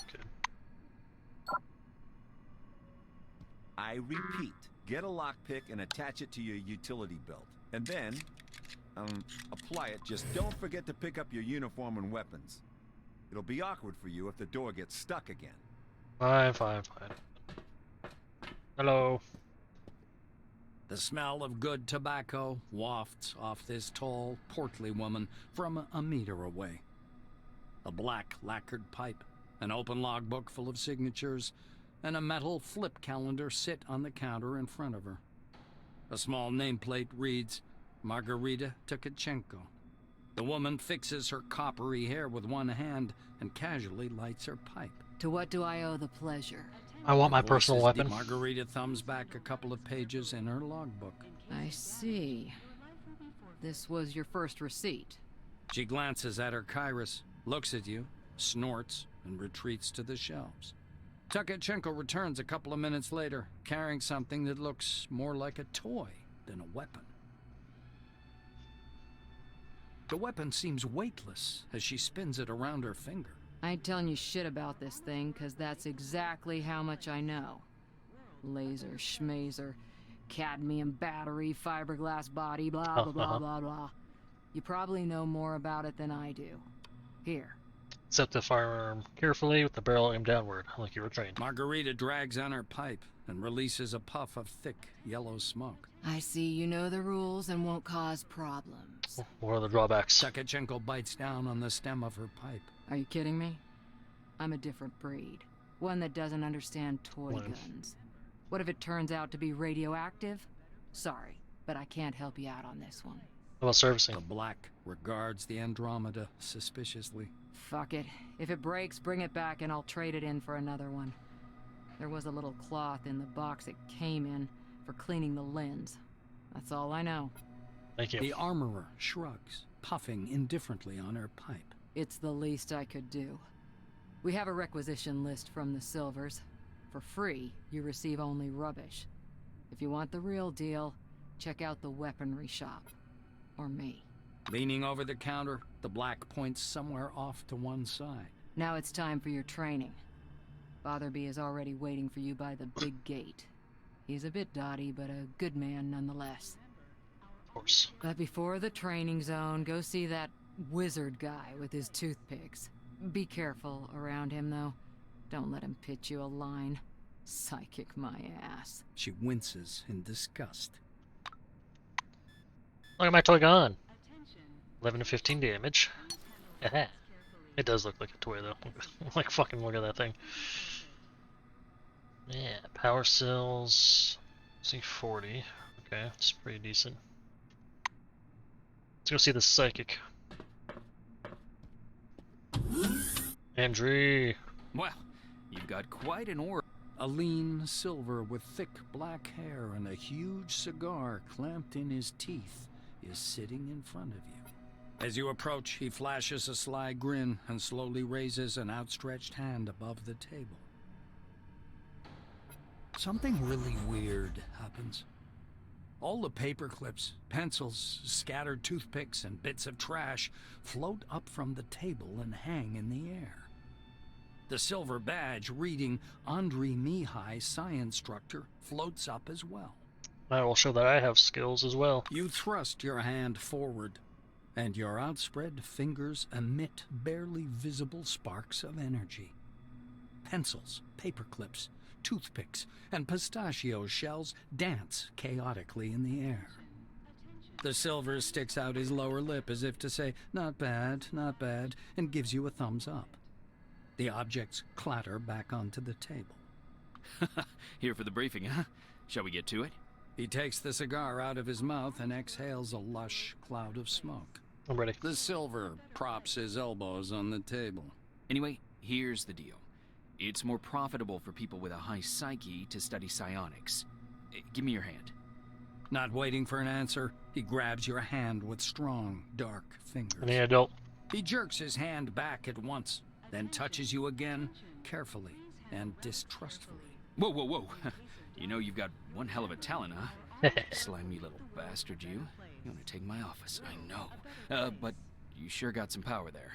Good. I repeat, get a lockpick and attach it to your utility belt. And then, apply it. Just don't forget to pick up your uniform and weapons. It'll be awkward for you if the door gets stuck again. Fine. Hello. The smell of good tobacco wafts off this tall, portly woman from a meter away. A black lacquered pipe, an open logbook full of signatures, and a metal flip calendar sit on the counter in front of her. A small nameplate reads, Margarita Tkachenko. The woman fixes her coppery hair with one hand and casually lights her pipe. To what do I owe the pleasure? I want my personal weapon. Margarita thumbs back a couple of pages in her logbook. I see. This was your first receipt. She glances at her Kairos, looks at you, snorts, and retreats to the shelves. Tkachenko returns a couple of minutes later, carrying something that looks more like a toy than a weapon. The weapon seems weightless as she spins it around her finger. I ain't telling you shit about this thing, because that's exactly how much I know. Laser, schmazer, cadmium battery, fiberglass body, blah, blah, blah, blah, blah. You probably know more about it than I do. Here. Set the firearm carefully with the barrel aimed downward, like you were trained. Margarita drags on her pipe and releases a puff of thick, yellow smoke. I see you know the rules and won't cause problems. What are the drawbacks? Sakachenko bites down on the stem of her pipe. Are you kidding me? I'm a different breed. One that doesn't understand toy Lame. guns. What if it turns out to be radioactive? Sorry, but I can't help you out on this one. How about servicing? The Black regards the Andromeda suspiciously. Fuck it. If it breaks, bring it back and I'll trade it in for another one. There was a little cloth in the box it came in for cleaning the lens. That's all I know. Thank you. The armorer shrugs, puffing indifferently on her pipe. It's the least I could do. We have a requisition list from the Silvers. For free, you receive only rubbish. If you want the real deal, check out the weaponry shop. Or me. Leaning over the counter, the Black points somewhere off to one side. Now it's time for your training. Fatherby is already waiting for you by the big gate. He's a bit dotty, but a good man nonetheless. Of course. But before the training zone, go see that wizard guy with his toothpicks. Be careful around him, though. Don't let him pitch you a line. Psychic my ass. She winces in disgust. Look at my toy gone. 11 to 15 damage. It does look like a toy, though. Like, fucking look at that thing. Yeah, power cells. See 40. Okay, it's pretty decent. Let's go see the psychic. Andrew. Well, you've got quite an aura. A lean Silver with thick black hair and a huge cigar clamped in his teeth is sitting in front of you. As you approach, he flashes a sly grin and slowly raises an outstretched hand above the table. Something really weird happens. All the paper clips, pencils, scattered toothpicks, and bits of trash float up from the table and hang in the air. The silver badge reading Andrei Mihai, Science Instructor, floats up as well. That will show that I have skills as well. You thrust your hand forward, and your outspread fingers emit barely visible sparks of energy. Pencils, paper clips, toothpicks, and pistachio shells dance chaotically in the air. The Silver sticks out his lower lip as if to say, not bad, and gives you a thumbs up. The objects clatter back onto the table. Here for the briefing, huh? Shall we get to it? He takes the cigar out of his mouth and exhales a lush cloud of smoke. I'm ready. The Silver props his elbows on the table. Anyway, here's the deal. It's more profitable for people with a high psyche to study psionics. Give me your hand. Not waiting for an answer, he grabs your hand with strong, dark fingers. Any adult. He jerks his hand back at once, then touches you again, carefully and distrustfully. Whoa. You know you've got one hell of a talent, huh? Slimy little bastard, you. You want to take my office, I know. But you sure got some power there.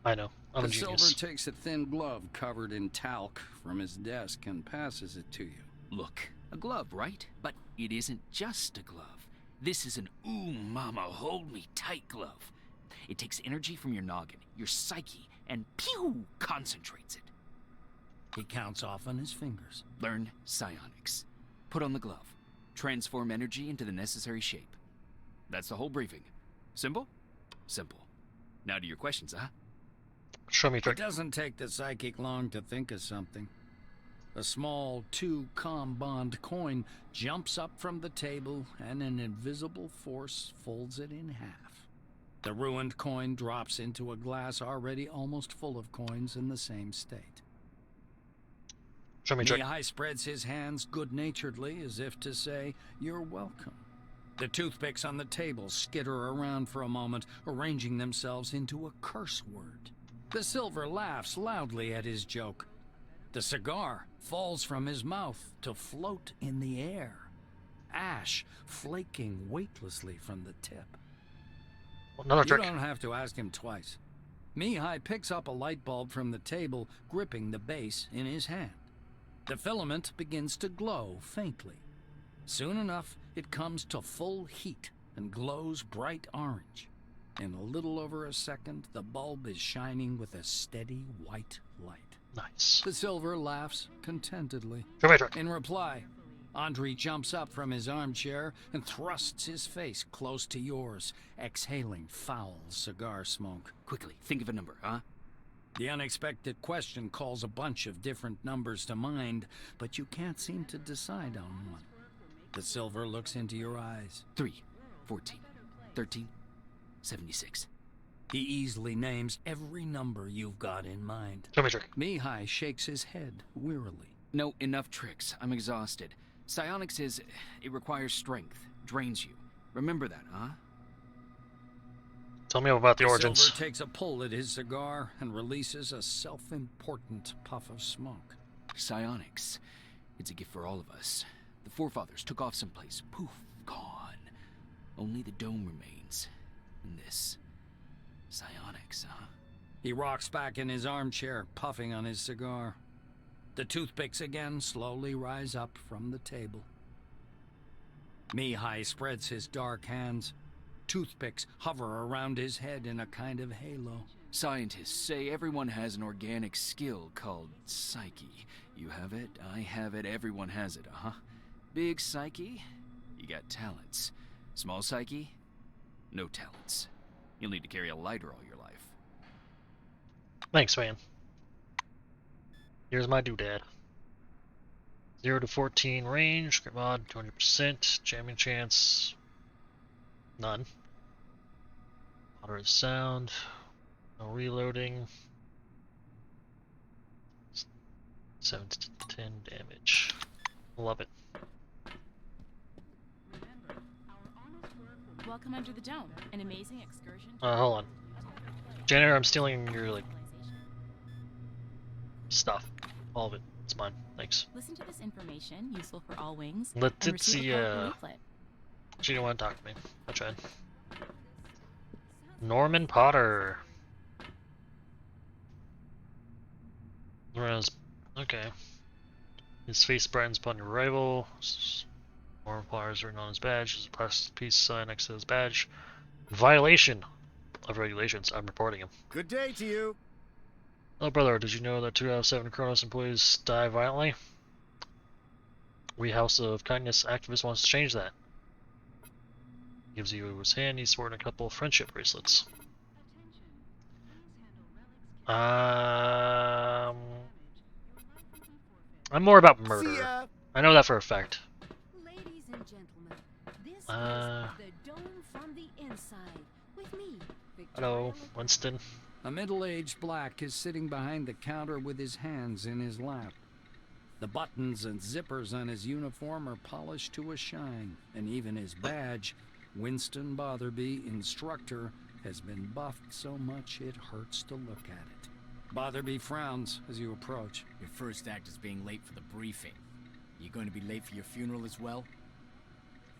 I know. I'm a The genius. Silver takes a thin glove covered in talc from his desk and passes it to you. Look, a glove, right? But it isn't just a glove. This is an ooh mama hold me tight glove. It takes energy from your noggin, your psyche, and pew, concentrates it. He counts off on his fingers. Learn psionics. Put on the glove. Transform energy into the necessary shape. That's the whole briefing. Simple? Simple. Now to your questions, huh? Show me a It trick. doesn't take the psychic long to think of something. A small 2-com bond coin jumps up from the table and an invisible force folds it in half. The ruined coin drops into a glass already almost full of coins in the same state. Show me a trick. Mihai spreads his hands good-naturedly as if to say, "You're welcome." The toothpicks on the table skitter around for a moment, arranging themselves into a curse word. The Silver laughs loudly at his joke. The cigar falls from his mouth to float in the air, ash flaking weightlessly from the tip. Another You trick. don't have to ask him twice. Mihai picks up a light bulb from the table, gripping the base in his hand. The filament begins to glow faintly. Soon enough, it comes to full heat and glows bright orange. In a little over a second, the bulb is shining with a steady white light. Nice. The silver laughs contentedly. Dramatic. In reply, Andre jumps up from his armchair and thrusts his face close to yours, exhaling foul cigar smoke. Quickly, think of a number, huh? The unexpected question calls a bunch of different numbers to mind, but you can't seem to decide on one. The silver looks into your eyes. 3, 14, 13, 76. He easily names every number you've got in mind. Dramatic. Mihai shakes his head wearily. No, enough tricks. I'm exhausted. Psionics is... it requires strength. Drains you. Remember that, huh? Tell me about the origins. Silver takes a pull at his cigar and releases a self-important puff of smoke. Psionics. It's a gift for all of us. The forefathers took off someplace. Poof, gone. Only the dome remains. And this... psionics, huh? He rocks back in his armchair, puffing on his cigar. The toothpicks again slowly rise up from the table. Mihai spreads his dark hands. Toothpicks hover around his head in a kind of halo. Scientists say everyone has an organic skill called psyche. You have it, I have it, everyone has it, huh? Big psyche? You got talents. Small psyche? No talents. You'll need to carry a lighter all your life. Thanks, man. Here's my doodad. 0 to 14 range, crit mod 200%, jamming chance none. Moderate sound, no reloading. 7 to 10 damage. Love it. Welcome under the dome. An amazing excursion. Hold on. Janitor, I'm stealing your, like, stuff. All of it. It's mine. Thanks. Listen to this information, useful for all wings. Let's see, she didn't want to talk to me. I tried. Norman Potter. Okay. His face brightens upon your arrival. Norman Potter is written on his badge. There's a plastic piece sign next to his badge. Violation of regulations. I'm reporting him. Good day to you. Hello, brother. Did you know that 2 out of 7 Kronos employees die violently? We House of Kindness activist wants to change that. Gives you his hand. He's sporting a couple of friendship bracelets. I'm more about murder. I know that for a fact. Ladies and gentlemen, this is the dome from the inside with me, Hello, Winston. A middle-aged black is sitting behind the counter with his hands in his lap. The buttons and zippers on his uniform are polished to a shine, and even his badge, Winston Botherby, instructor, has been buffed so much it hurts to look at it. Botherby frowns as you approach. Your first act is being late for the briefing. You going to be late for your funeral as well?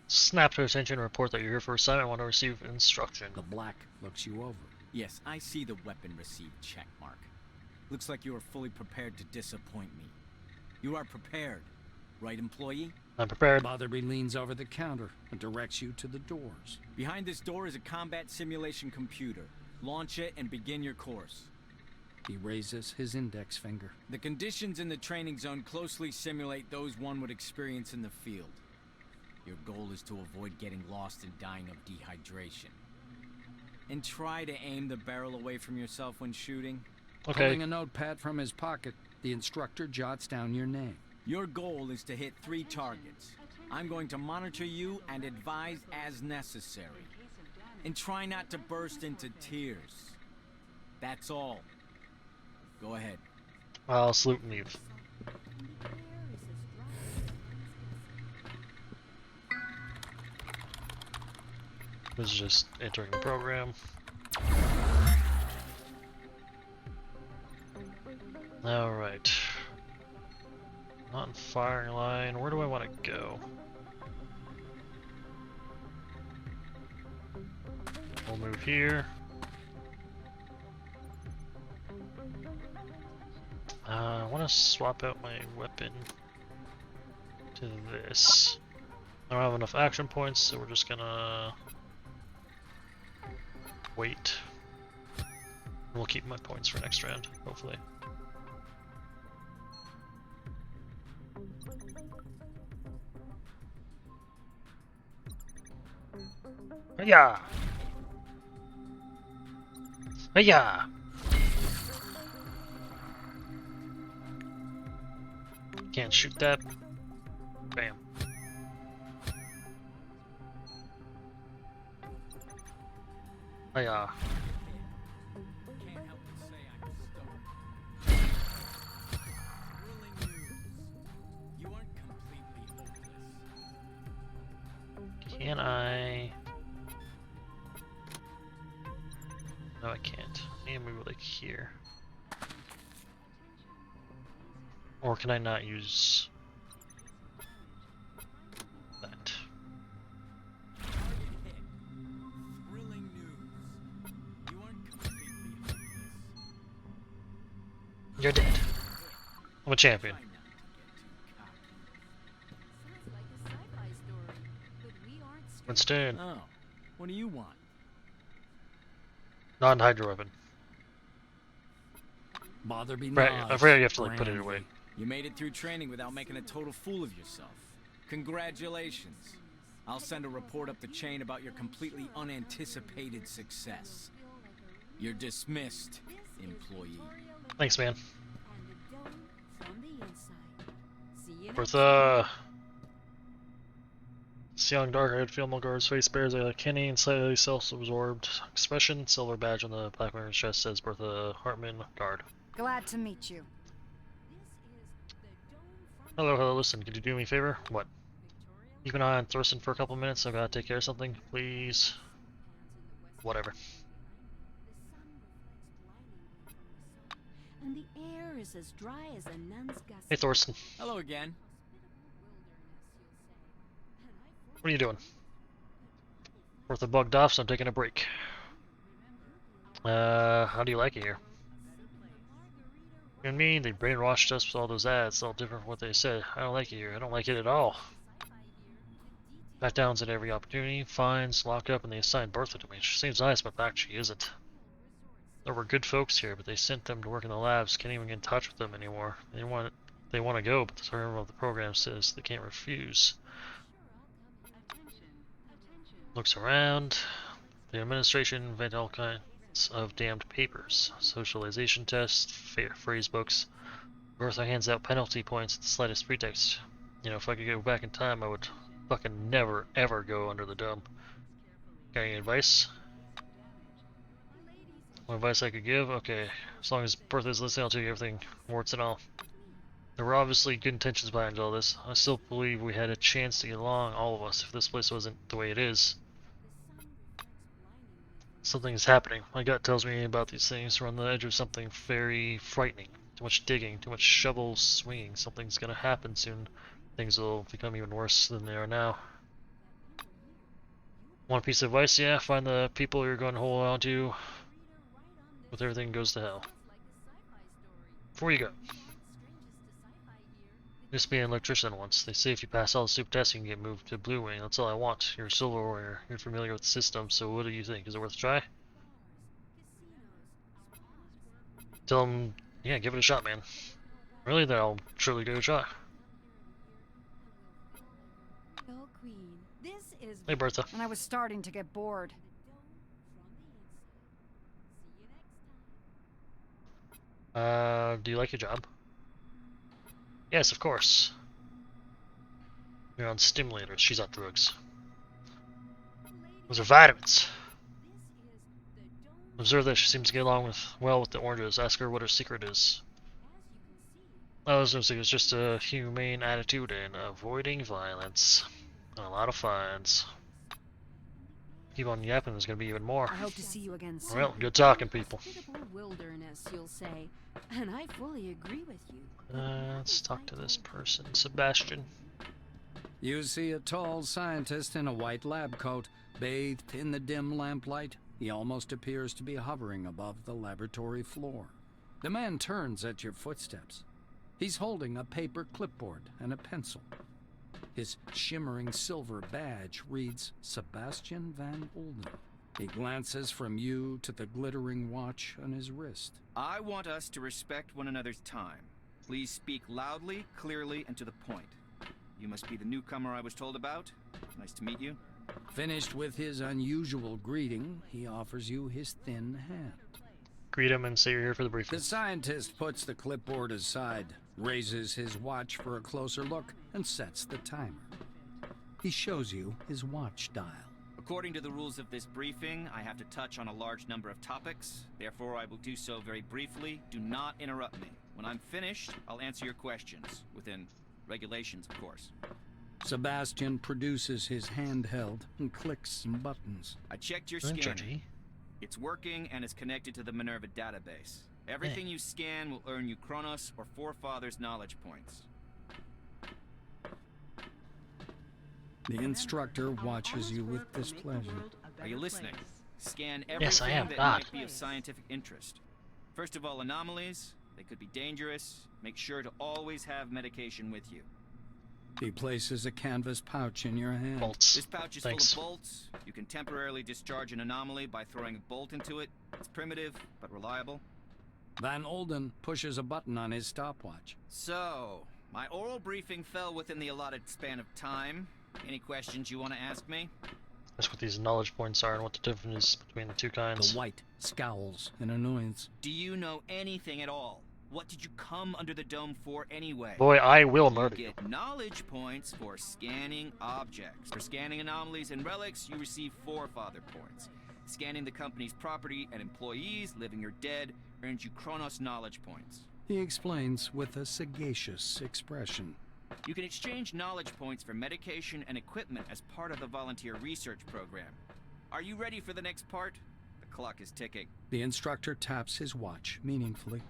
Snap to attention and report that you're here for assignment. Want to receive instruction. The black looks you over. Yes, I see the weapon received check mark. Looks like you are fully prepared to disappoint me. You are prepared, right, employee? I'm prepared. Botherby leans over the counter and directs you to the doors. Behind this door is a combat simulation computer. Launch it and begin your course. He raises his index finger. The conditions in the training zone closely simulate those one would experience in the field. Your goal is to avoid getting lost and dying of dehydration. And try to aim the barrel away from yourself when shooting. Okay. Pulling a notepad from his pocket, the instructor jots down your name. Your goal is to hit 3 targets. I'm going to monitor you and advise as necessary. And try not to burst into tears. That's all. Go ahead. I'll salute and leave. This is just entering the program. Alright. Not in firing line. Where do I want to go? We'll move here. I want to swap out my weapon to this. I don't have enough action points, so we're just gonna wait. We'll keep my points for next round, hopefully. Hiya! Hiya! Can't shoot that. Bam. Hiya. Can't help but say I'm stoked. Thrilling news. You aren't completely hopeless. Can I? No, I can't. Maybe move like here. Or can I not use that? Target hit. Thrilling news. You aren't completely hopeless. You're dead. I'm a champion. Try not to get too cocky. Sounds like a sci-fi story, but we aren't strangers. Winston. Oh, what do you want? Non-hydro weapon. Bother be Right, not. I forgot you have to like put it away. You made it through training without making a total fool of yourself. Congratulations. I'll send a report up the chain about your completely unanticipated success. You're dismissed, employee. Thanks, man. And the dome from the inside. See you next Bertha. This young dark-haired female guard's face bears a canny and slightly self-absorbed expression. Silver badge on the black man's chest says Bertha Hartman, guard. Glad to meet you. Hello, hello, listen, could you do me a favor? What? Keep an eye on Thurston for a couple minutes, I've got to take care of something, please. Whatever. And the air is as dry as a nun's gusset. Hey, Thorsten. Hello again. What are you doing? Bertha bugged off, so I'm taking a break. How do you like it here? You and me, they brainwashed us with all those ads, it's all different from what they said. I don't like it here, I don't like it at all. Back downs at every opportunity, fines, lock up, and they assigned Bertha to me. She seems nice, but in fact she isn't. There were good folks here, but they sent them to work in the labs, can't even get in touch with them anymore. They want to go, but the term of the program says they can't refuse. Looks around. The administration invent all kinds of damned papers. Socialization tests, phrase books. Bertha hands out penalty points at the slightest pretext. You know, if I could go back in time, I would fucking never, ever go under the dome. Got any advice? What advice I could give? Okay, as long as Bertha's listening, I'll tell you everything, warts and all. There were obviously good intentions behind all this. I still believe we had a chance to get along, all of us, if this place wasn't the way it is. Something is happening. My gut tells me about these things. We're on the edge of something very frightening. Too much digging, too much shovel swinging. Something's gonna happen soon. Things will become even worse than they are now. One piece of advice, yeah, find the people you're going to hold on to with everything goes to hell. Before you go. Used to be an electrician once. They say if you pass all the super tests, you can get moved to Blue Wing. That's all I want. You're a silver warrior. You're familiar with the system, so what do you think? Is it worth a try? Tell them, yeah, give it a shot, man. Really, then I'll truly give it a shot. Oh, Queen, this is. Hey, Bertha. And I was starting to get bored. Do you like your job? Yes, of course. You're on stimulators, she's on drugs. Those are vitamins. Observe that she seems to get along well with the oranges. Ask her what her secret is. Oh, there's no secret, it's just a humane attitude and avoiding violence. And a lot of fines. Keep on yapping, there's gonna be even more. I hope to see you again soon. Well, good talking, people. Hospitable wilderness, you'll say, and I fully agree with you. Let's talk to this person, Sebastian. You see a tall scientist in a white lab coat, bathed in the dim lamplight. He almost appears to be hovering above the laboratory floor. The man turns at your footsteps. He's holding a paper clipboard and a pencil. His shimmering silver badge reads Sebastian Van Olden. He glances from you to the glittering watch on his wrist. I want us to respect one another's time. Please speak loudly, clearly, and to the point. You must be the newcomer I was told about. Nice to meet you. Finished with his unusual greeting, he offers you his thin hand. Greet him and say you're here for the briefing. The scientist puts the clipboard aside, raises his watch for a closer look, and sets the timer. He shows you his watch dial. According to the rules of this briefing, I have to touch on a large number of topics. Therefore, I will do so very briefly. Do not interrupt me. When I'm finished, I'll answer your questions. Within regulations, of course. Sebastian produces his handheld and clicks some buttons. I checked your scanning. It's working and is connected to the Minerva database. Everything you scan will earn you Kronos or Forefathers knowledge points. The instructor watches you with displeasure. Are you listening? Scan Yes, I everything am. that God. might be of scientific interest. First of all, anomalies. They could be dangerous. Make sure to always have medication with you. He places a canvas pouch in your hand. Bolts. This pouch is Thanks. full of bolts. You can temporarily discharge an anomaly by throwing a bolt into it. It's primitive, but reliable. Van Olden pushes a button on his stopwatch. So, my oral briefing fell within the allotted span of time. Any questions you want to ask me? That's what these knowledge points are and what the difference is between the two kinds. The White scowls in annoyance. Do you know anything at all? What did you come under the dome for anyway? Boy, I will murder you. Get knowledge points for scanning objects. For scanning anomalies and relics, you receive Forefather points. Scanning the company's property and employees, living or dead, earns you Kronos knowledge points. He explains with a sagacious expression. You can exchange knowledge points for medication and equipment as part of the volunteer research program. Are you ready for the next part? The clock is ticking. The instructor taps his watch meaningfully.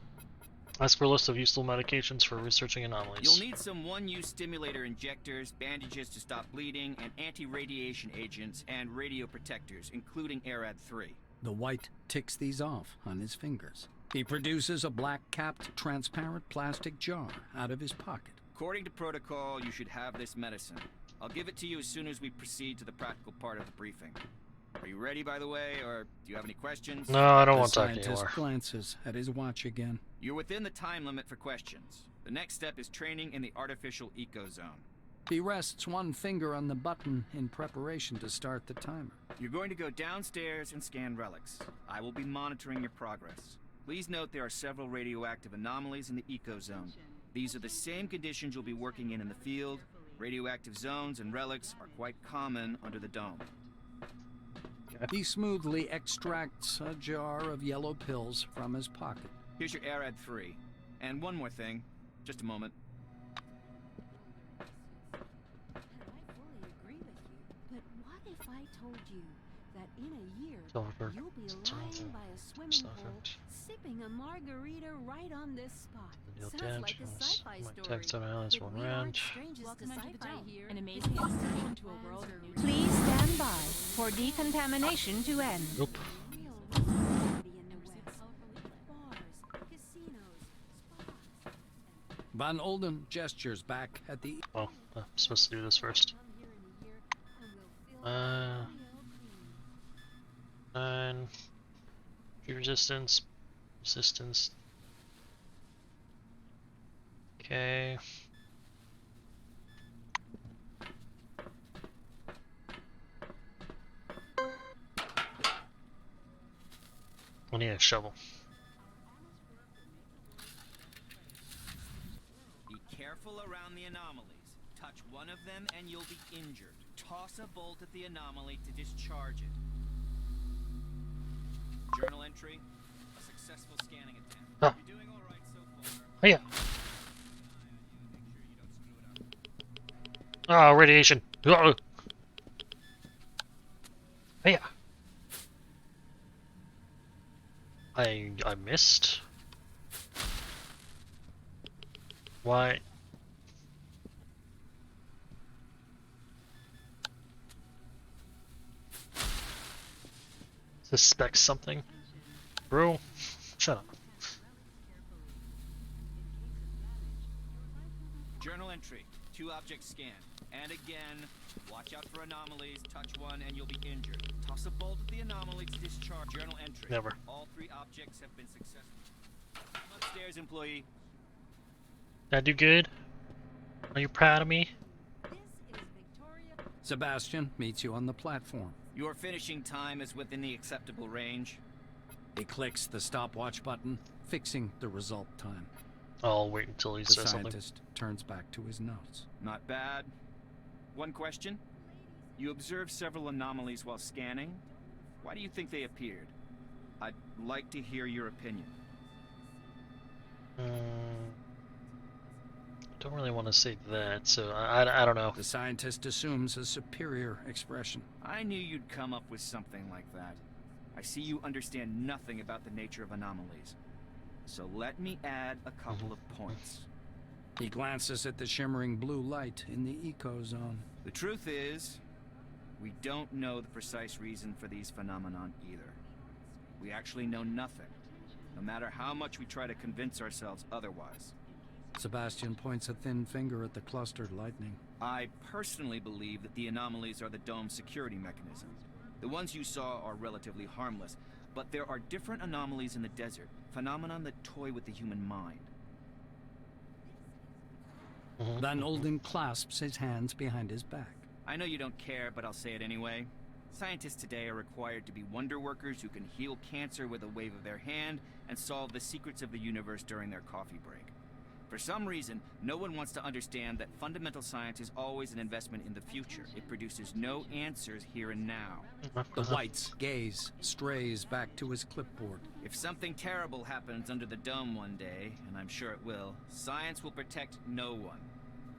Ask for a list of useful medications for researching anomalies. You'll need some one-use stimulator injectors, bandages to stop bleeding, and anti-radiation agents and radio protectors, including ARAD-3. The White ticks these off on his fingers. He produces a black-capped, transparent plastic jar out of his pocket. According to protocol, you should have this medicine. I'll give it to you as soon as we proceed to the practical part of the briefing. Are you ready, by the way, or do you have any questions? No, I don't want to The talk anymore. scientist glances at his watch again. You're within the time limit for questions. The next step is training in the artificial eco-zone. He rests one finger on the button in preparation to start the timer. You're going to go downstairs and scan relics. I will be monitoring your progress. Please note there are several radioactive anomalies in the eco-zone. These are the same conditions you'll be working in the field. Radioactive zones and relics are quite common under the dome. He smoothly extracts a jar of yellow pills from his pocket. Here's your ARAD-3. And one more thing. Just a moment. I fully agree with you, but what if I told you that in a year Silver. you'll be It's lying by a swimming Stuff pool, it. sipping a margarita right on this spot? Deal Sounds damage. like a sci-fi Might story. take some out as but one we round. aren't strangers Welcome to under the sci-fi dome. here. An amazing excursion to a world of new. Please stand by for decontamination to end. Nope. Real life in the West. Bars, casinos, spas. Van Olden gestures back at the... Oh, I'm supposed to do this first. Come here in a year, and we'll fill the real clean. 9. Resistance. Resistance. Okay. I need a shovel. Be careful around the anomalies. Touch one of them and you'll be injured. Toss a bolt at the anomaly to discharge it. Journal entry. A successful scanning attempt. Oh. You're doing all right so far. Hiya. Oh, radiation. Uh-oh. Hiya. I missed. Why? Suspect something? Bro, shut up. Journal entry. 2 objects scanned. And again, watch out for anomalies. Touch one and you'll be injured. Toss a bolt at the anomaly Discharge journal entry. Never. All 3 objects have been successful. Come upstairs, employee. Did I do good? Are you proud of me? Sebastian meets you on the platform. Your finishing time is within the acceptable range. He clicks the stopwatch button, fixing the result time. I'll wait until he The says something. scientist turns back to his notes. Not bad. One question. You observed several anomalies while scanning. Why do you think they appeared? I'd like to hear your opinion. Don't really want to say that, so I don't know. The scientist assumes a superior expression. I knew you'd come up with something like that. I see you understand nothing about the nature of anomalies. So let me add a couple of points. He glances at the shimmering blue light in the eco-zone. The truth is, we don't know the precise reason for these phenomenon either. We actually know nothing, no matter how much we try to convince ourselves otherwise. Sebastian points a thin finger at the clustered lightning. I personally believe that the anomalies are the dome's security mechanism. The ones you saw are relatively harmless, but there are different anomalies in the desert, phenomenon that toy with the human mind. Van Olden clasps his hands behind his back. I know you don't care, but I'll say it anyway. Scientists today are required to be wonder workers who can heal cancer with a wave of their hand and solve the secrets of the universe during their coffee break. For some reason, no one wants to understand that fundamental science is always an investment in the future. It produces no answers here and now. The White's gaze strays back to his clipboard. If something terrible happens under the dome one day, and I'm sure it will, science will protect no one.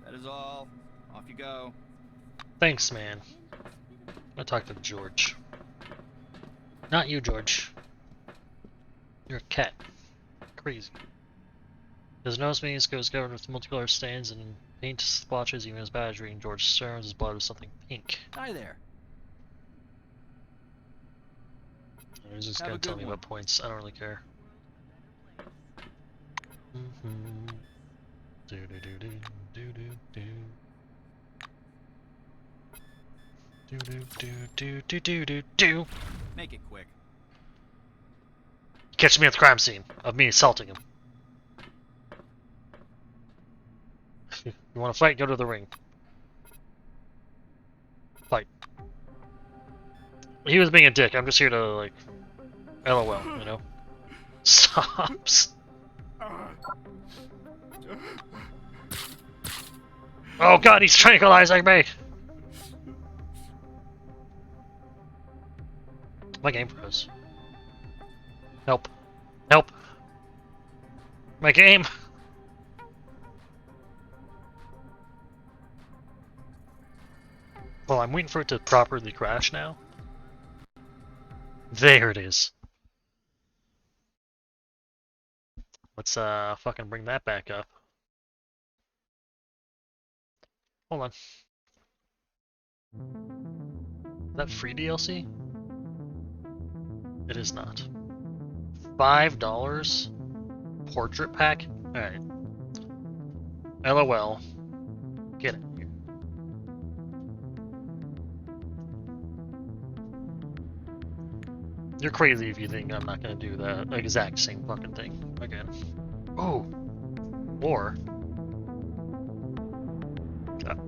That is all. Off you go. Thanks, man. I'm gonna talk to George. Not you, George. You're a cat. Crazy. His nose means goes covered with multicolored stains and paint splotches, even his badge reading George Stearns' blood was something pink. Hi there. He's just gonna tell me about points. I don't really care. Do do do do do do do. Do do do do do do do. Make it quick. Catch me at the crime scene of me assaulting him. You want to fight? Go to the ring. Fight. He was being a dick. I'm just here to, like, LOL, you know? Stops. Oh god, he's tranquilizing me! My game froze. Help. Help. My game! Well, I'm waiting for it to properly crash now. There it is. Let's fucking bring that back up. Hold on. Is that free DLC? It is not. $5? Portrait pack? Alright. LOL. Get it. You're crazy if you think I'm not gonna do the exact same fucking thing again. Oh! Or...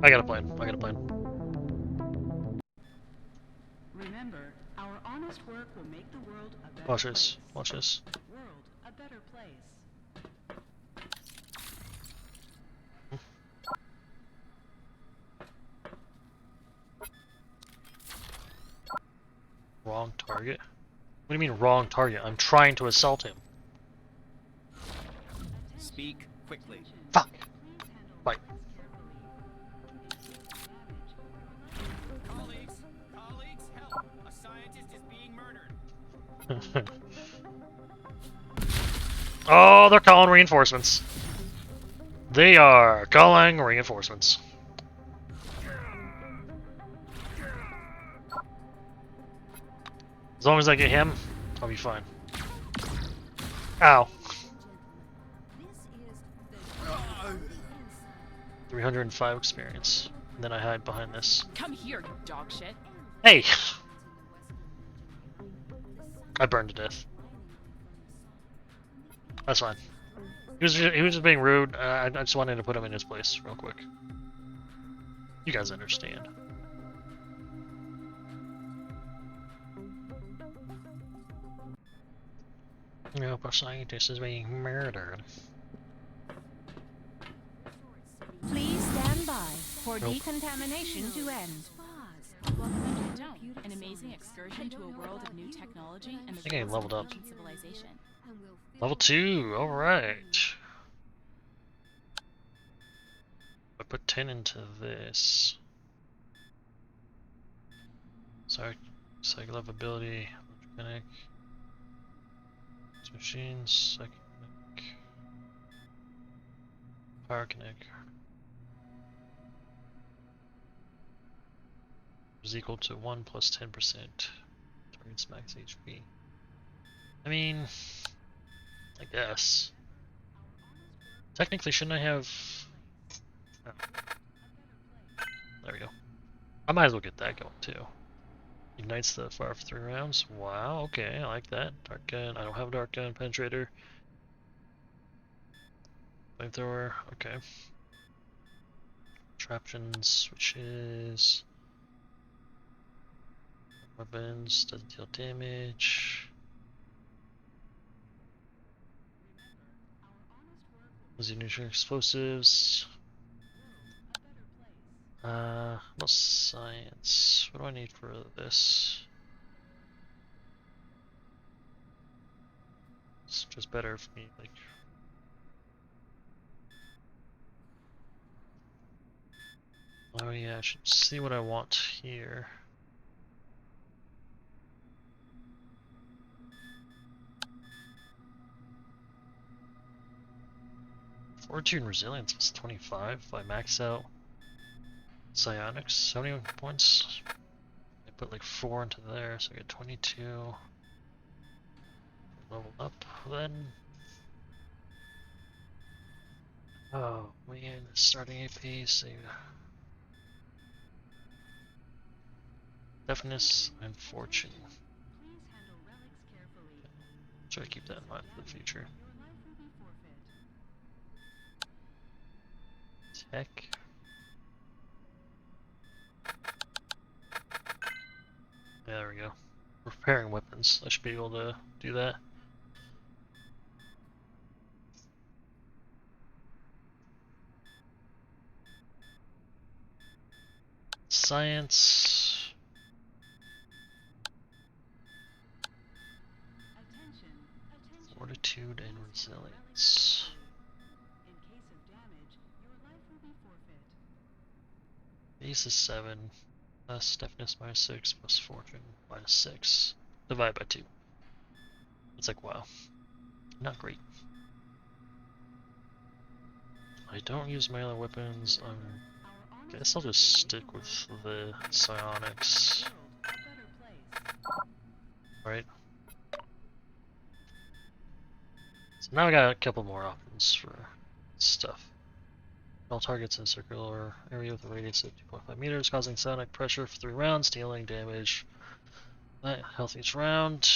I got a plan. I got a plan. Remember, our honest work will make the world a better Watch place. this. Watch this. World a better place. Wrong target? What do you mean wrong target? I'm trying to assault him. Speak quickly. Fuck! Fight. Colleagues, help! A scientist is being murdered. Oh, they're calling reinforcements. They are calling reinforcements. As long as I get him, I'll be fine. Ow. 305 experience. And then I hide behind this. Come here, you dog shit. Hey! I burned to death. That's fine. He was just being rude. I just wanted to put him in his place real quick. You guys understand. No, a scientist is being murdered. Please stand by for decontamination to end. Welcome to the Dome, an amazing excursion to a world of new technology and the I think I leveled up. ancient civilization. Level 2, alright. I put 10 into this. Psych love ability, electromagnetic. Machines, psychic, pyrokinetic. Is equal to 1 plus 10%. Target's max HP. I mean, I guess. Technically, shouldn't I have... Oh. There we go. I might as well get that going too. Ignites the fire for 3 rounds. Wow, okay, I like that. Dark gun. I don't have a dark gun penetrator. Flamethrower, okay. Traptions, switches. Weapons, doesn't deal damage. Uzi neutral explosives. What science? What do I need for this? It's just better for me, like. Oh yeah, I should see what I want here. Fortune Resilience was 25 if I max out Psionics. How many points? I put like 4 into there, so I get 22. Level up then. Oh man, starting AP, save. Deafness and Fortune. Try to keep that in mind for the future. Tech. Yeah, there we go. Repairing weapons. I should be able to do that. Science. Fortitude and resilience. Base is 7. Deafness minus 6 plus Fortune minus 6. Divide by 2. It's like, wow. Not great. I don't use melee weapons. I guess I'll just stick with the psionics. Right. So now I got a couple more options for stuff. All targets in a circular area with a radius of 2.5 meters, causing sonic pressure for 3 rounds, dealing damage. Health each round.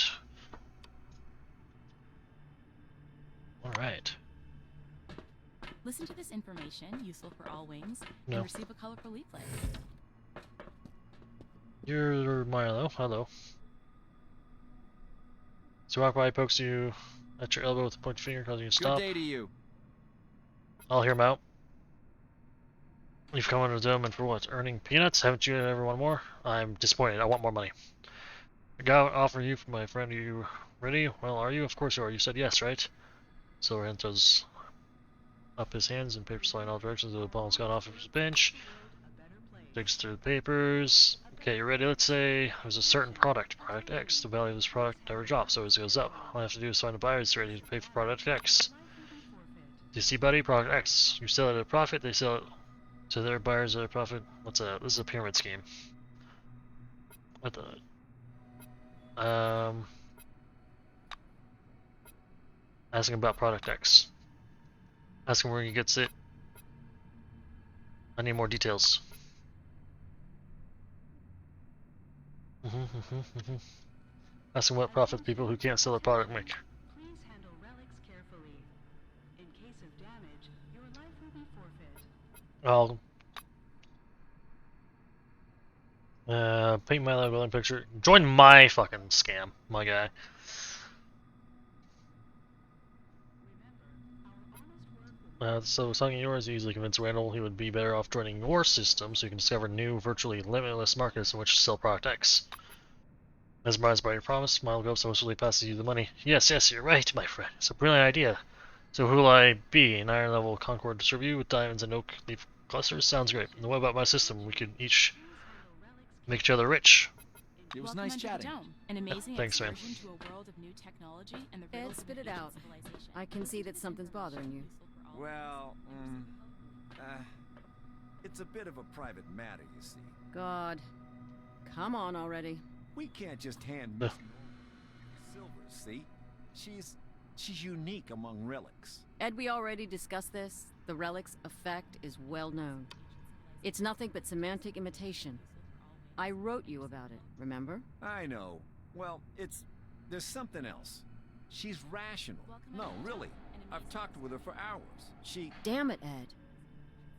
Alright. Listen to this information, useful for all wings, No. and receive a colorful leaflet. You're Milo. Hello. So Rockbody pokes you at your elbow with a pointed finger, causing you to stop. Good day to you. I'll hear him out. You've come under the dome and for what? Earning peanuts? Haven't you ever won more? I'm disappointed. I want more money. I got an offer you from my friend. Are you ready? Well, are you? Of course you are. You said yes, right? Silverhand throws up his hands and papers fly in all directions. The ball's gone off of his bench. Digs through the papers. Okay, you ready? Let's say there's a certain product, product X. The value of this product never drops, always goes up. All I have to do is find a buyer who's ready to pay for product X. Do you see, buddy? Product X. You sell it at a profit, they sell it to their buyers at a profit. What's that? This is a pyramid scheme. What the? Asking about product X. Asking where he gets it. I need more details. Asking what profit people who can't sell their product make. Please handle relics carefully. In case of damage, your life will be forfeit. I'll paint my live picture. Join my fucking scam, my guy. So something yours, you easily convince Randall he would be better off joining your system so you can discover new, virtually limitless markets in which to sell Product X. Mesmerized by your promise, Mile Ghost mostly passes you the money. Yes, you're right, my friend. It's a brilliant idea. So who'll I be? An iron level Concord distributor with diamonds and oak leaf clusters? Sounds great. And what about my system? We could each make each other rich. It was Welcome nice into the chatting. Dome, an amazing Thanks, man. excursion to a world of new technology and the Ed, riddles of spit an it ancient out. civilization. I can see that something's bothering you. Well, it's a bit of a private matter, you see. God. Come on already. We can't just hand Miss Silver, see? She's unique among relics. Ed, we already discussed this. The relic's effect is well known. It's nothing but semantic imitation. I wrote you about it, remember? I know. Well, there's something else. She's rational. No, really. I've talked with her for hours. Damn it, Ed.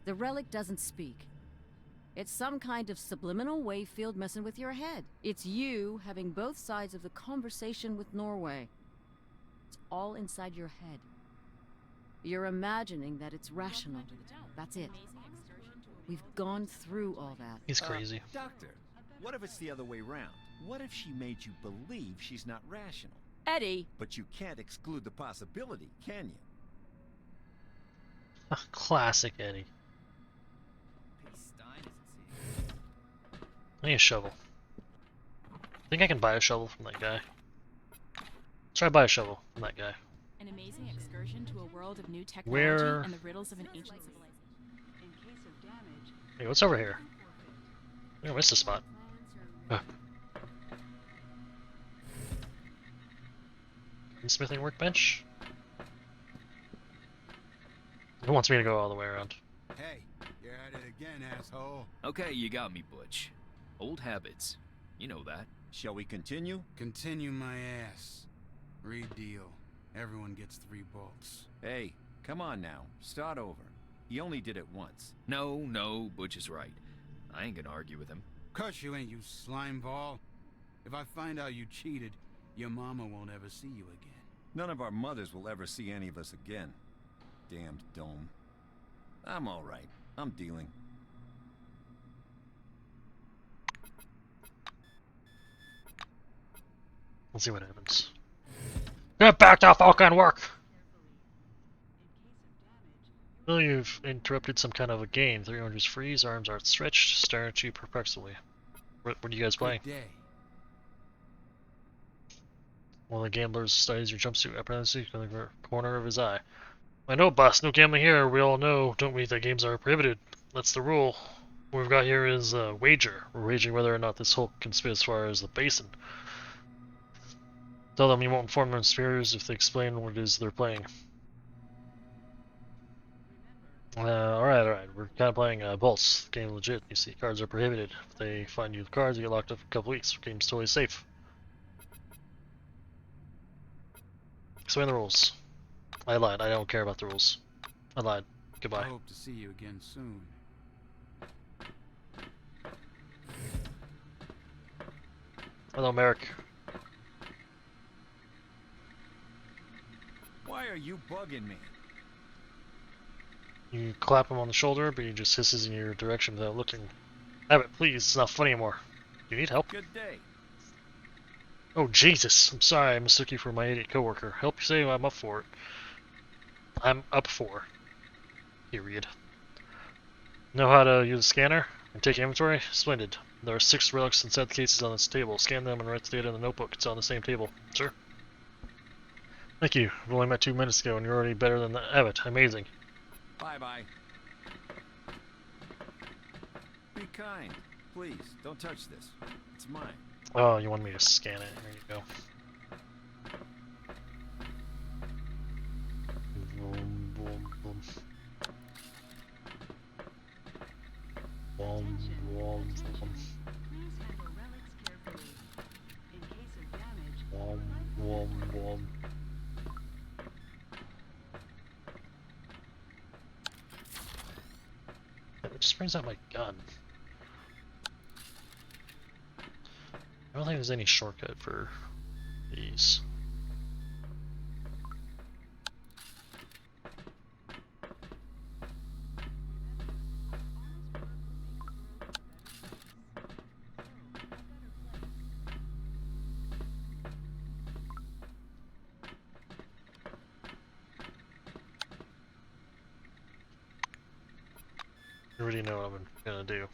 The relic doesn't speak. It's some kind of subliminal wave field messing with your head. It's you having both sides of the conversation with Norway. It's all inside your head. You're imagining that it's rational. That's it. We've gone through all that. He's crazy. Doctor, what if it's the other way around? What if she made you believe she's not rational? Eddie! But you can't exclude the possibility, can you? Classic Eddie. I need a shovel. I think I can buy a shovel from that guy. Let's try to buy a shovel from that guy. An amazing excursion to a world of new technology Where... and the riddles of an ancient civilization. Hey, what's over here? I missed a spot. Smithing workbench? Who wants me to go all the way around? Hey, you're at it again, asshole. Okay, you got me, Butch. Old habits. You know that. Shall we continue? Continue my ass. Read deal. Everyone gets 3 bolts. Hey, come on now. Start over. He only did it once. No, Butch is right. I ain't gonna argue with him. Cuss you ain't, you slime ball. If I find out you cheated, your mama won't ever see you again. None of our mothers will ever see any of us again. Damned dome. I'm all right. I'm dealing. Let's see what happens. Get back to fucking work! Well, you've interrupted some kind of a game. 300's freeze, arms are stretched, staring at you perplexedly. What are you guys playing? One of the gamblers studies your jumpsuit apparently in the corner of his eye. I know, boss. No gambling here. We all know, don't we, that games are prohibited. That's the rule. What we've got here is a wager. We're wagering whether or not this Hulk can spit as far as the basin. Tell them you won't inform their spheres if they explain what it is they're playing. Alright. We're kind of playing Bolts. Game legit. You see, cards are prohibited. If they find you with cards, you get locked up for a couple weeks. Game's totally safe. Explain the rules. I lied. I don't care about the rules. I lied. Goodbye. I hope to see you again soon. Hello, Merrick. Why are you bugging me? You clap him on the shoulder, but he just hisses in your direction without looking. Abbott, please. It's not funny anymore. Do you need help? Good day. Oh, Jesus. I'm sorry. I mistook you for my idiot coworker. Help you say I'm up for it. I'm up for. Period. Know how to use a scanner and take inventory? Splendid. There are 6 relics and set cases on this table. Scan them and write the data in the notebook. It's on the same table. Sure. Thank you. We only met 2 minutes ago and you're already better than Abbott. Amazing. Bye-bye. Be kind. Please, don't touch this. It's mine. Oh, you want me to scan it? There you go. Boom, boom, boom. Boom, boom, boom. Please handle relics carefully. In case of damage, brings out my gun. I don't think there's any shortcut for these. I already know what I'm gonna do.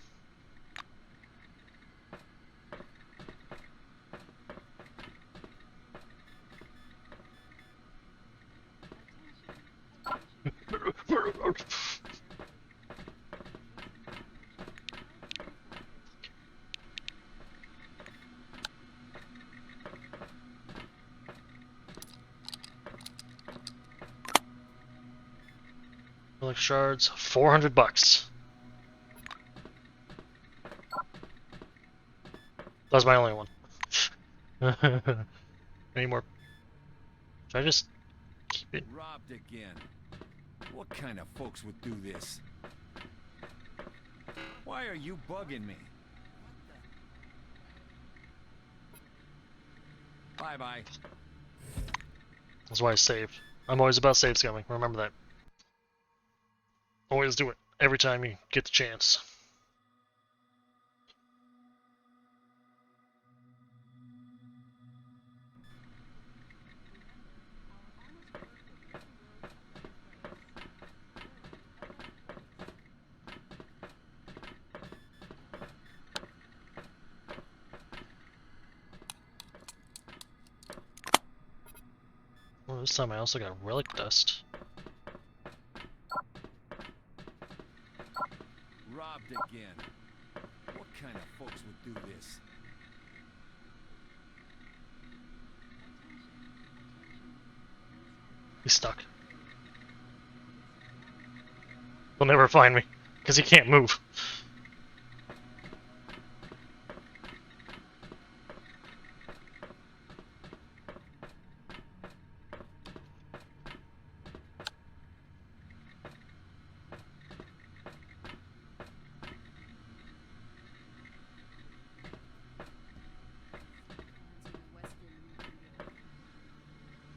Relic shards, $400. That was my only one. Any more? Should I just keep it? Robbed again. What kind of folks would do this? Why are you bugging me? Bye-bye. That's why I saved. I'm always about save scumming. Remember that. Always do it. Every time you get the chance. Well, this time I also got relic dust. Robbed again. What kind of folks would do this? He's stuck. He'll never find me, because he can't move.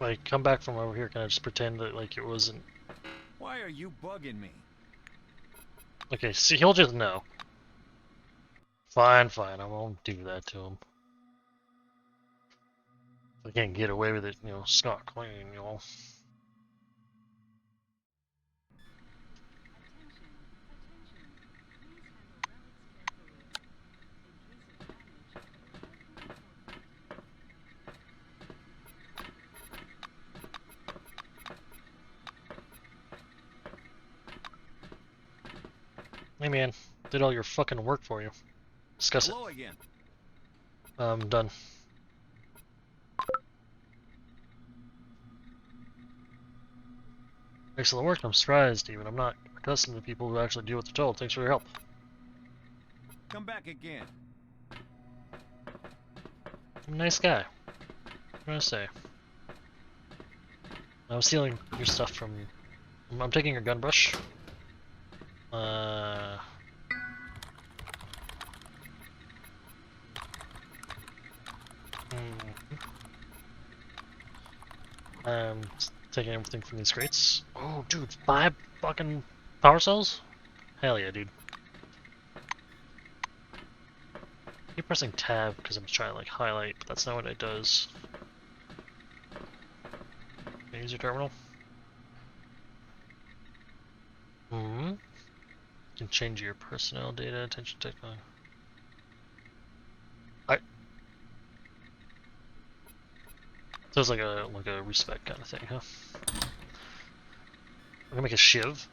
Like, come back from over here, can I just pretend that, like, it wasn't... Why are you bugging me? Okay, see, he'll just know. Fine, fine, I won't do that to him. If I can't get away with it, you know, it's not clean, you know. Hey man, did all your fucking work for you. Discuss it. Hello again. Done. Excellent work, I'm surprised even. I'm not accustomed to people who actually do what they're told. Thanks for your help. Come back again. I'm a nice guy. What can I say? I was stealing your stuff from... I'm taking your gun brush. I'm taking everything from these crates. Oh, dude, 5 fucking power cells? Hell yeah, dude. I keep pressing tab because I'm trying to like highlight, but that's not what it does. Use your terminal. You can change your personnel data, attention technology. So it's like a respec kind of thing, huh? I'm gonna make a shiv.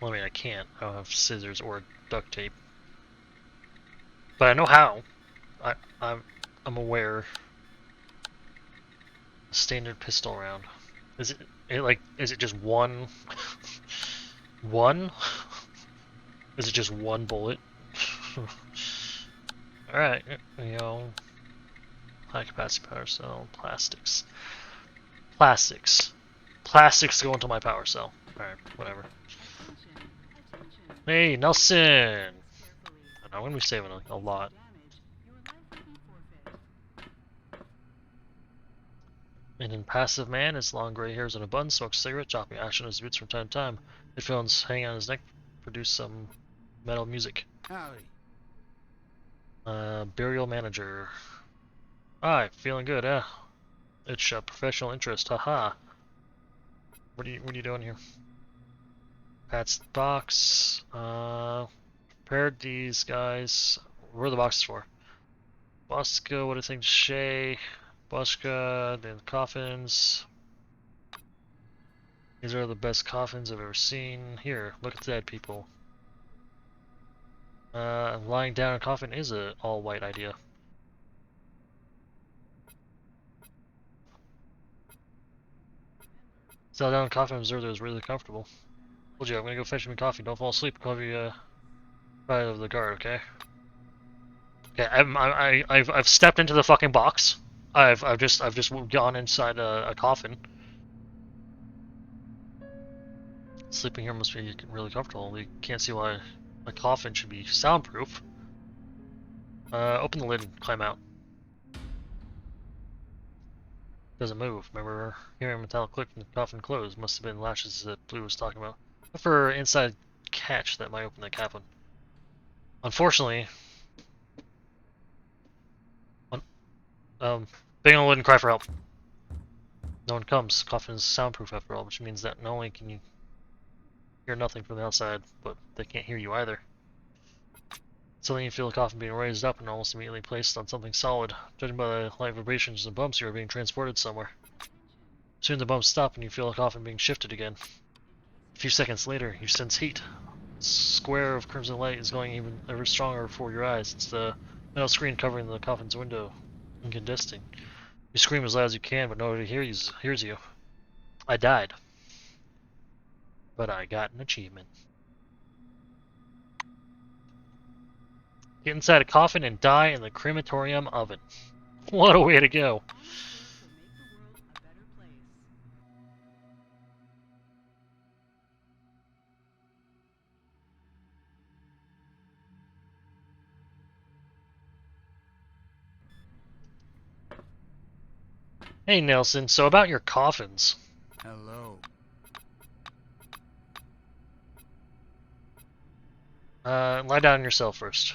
Well, I mean, I can't. I don't have scissors or duct tape, but I know how. I'm aware. Standard pistol round. Is it just one? One? Is it just one bullet? Alright, you know, high capacity power cell, plastics. Plastics go into my power cell. Alright, whatever. Hey, Nelson! I'm gonna be saving a lot. An impassive man, his long gray hairs in a bun, smokes a cigarette, chopping ash on his boots from time to time. Headphones hanging on his neck produce some metal music. Howdy. Burial manager. Hi, feeling good, eh? It's a professional interest, haha. What are you doing here? Pat's box. Prepared these guys. What are the boxes for? Bosca, what do you think? Shay, Bosca, then coffins. These are the best coffins I've ever seen. Here, look at that, people. Lying down in a coffin is an all-white idea. Sat down in a coffin and observed it was really comfortable. Told you, I'm gonna go fetch me coffee. Don't fall asleep. Coffee, right over the guard, okay? Okay, I've stepped into the fucking box. I've just gone inside a coffin. Sleeping here must be really comfortable. We can't see why a coffin should be soundproof. Open the lid and climb out. Doesn't move. Remember hearing a metallic click and the coffin closed. Must have been latches that Blue was talking about. Look for inside catch that might open the coffin. Unfortunately, bang on the lid and cry for help. No one comes. Coffin is soundproof after all, which means that not only can you hear nothing from the outside, but they can't hear you either. Suddenly you feel the coffin being raised up and almost immediately placed on something solid. Judging by the light vibrations and bumps, you are being transported somewhere. Soon the bumps stop and you feel the coffin being shifted again. A few seconds later, you sense heat. A square of crimson light is going even ever stronger before your eyes. It's the metal screen covering the coffin's window, incandescent. You scream as loud as you can, but nobody hears you. I died. But I got an achievement. Get inside a coffin and die in the crematorium oven. What a way to go. Hey Nelson, so about your coffins. Hello. Lie down on yourself first.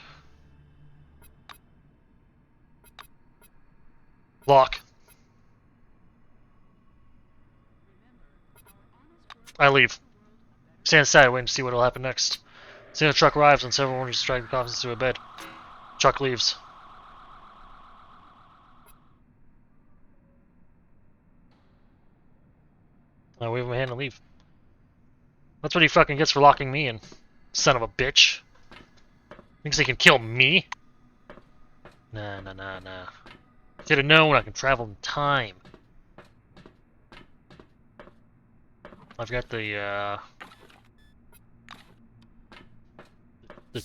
Lock. I leave. Stand aside, waiting to see what will happen next. Soon the truck arrives and several owners drag the coffins to a bed. Truck leaves. I wave my hand and leave. That's what he fucking gets for locking me in. Son of a bitch. Thinks he can kill me? Nah. Should have known I can travel in time. I've got the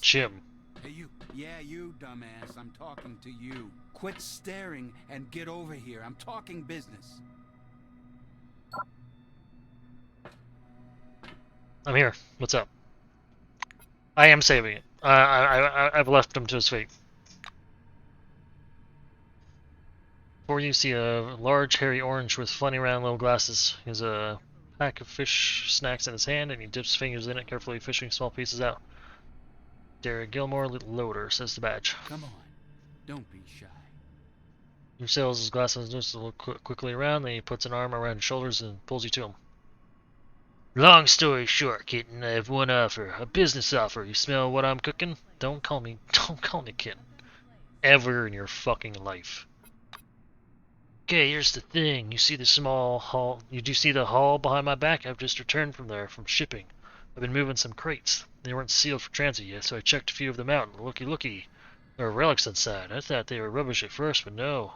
chim. Hey you. Yeah, you dumbass. I'm talking to you. Quit staring and get over here. I'm talking business. I'm here. What's up? I am saving it. I've left him to his fate. Before you see a large hairy orange with funny round little glasses. He has a pack of fish snacks in his hand and he dips fingers in it, carefully fishing small pieces out. Derek Gilmore, little loader, says the badge. Come on. Don't be shy. He sails his glasses just a little quickly around, then he puts an arm around his shoulders and pulls you to him. Long story short, kitten, I have one offer. A business offer. You smell what I'm cooking? Don't call me kitten. Ever in your fucking life. Okay, here's the thing. You see the small hall? You do see the hall behind my back? I've just returned from there, from shipping. I've been moving some crates. They weren't sealed for transit yet, so I checked a few of them out, and looky. There are relics inside. I thought they were rubbish at first, but no.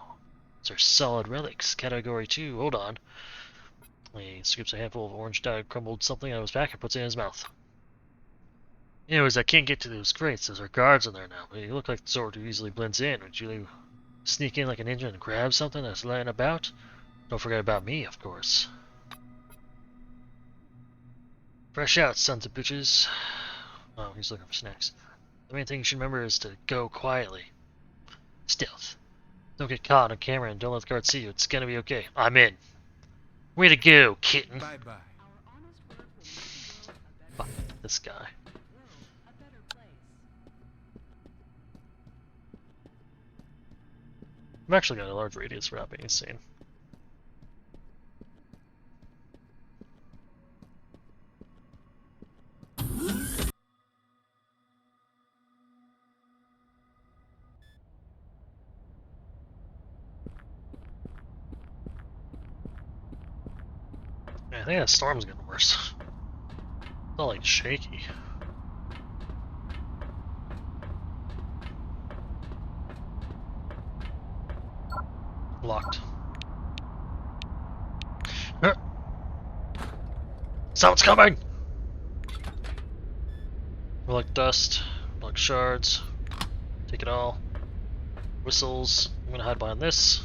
These are solid relics. Category 2. Hold on. He scoops a handful of orange-dyed crumbled something out of his pack and puts it in his mouth. Anyways, I can't get to those crates. There's our guards in there now. But you look like the sort who easily blends in. Would you sneak in like a ninja and grab something that's lying about? Don't forget about me, of course. Fresh out, sons of bitches. Oh, he's looking for snacks. The main thing you should remember is to go quietly. Stealth. Don't get caught on camera and don't let the guards see you. It's gonna be okay. I'm in. Way to go, kitten. Bye-bye. Fuck this guy. I've actually got a large radius for not being insane. Yeah, I think that storm's getting worse. It's all like shaky. Locked. Someone's coming! We're like dust, we're like shards. Take it all. Whistles. I'm gonna hide behind this.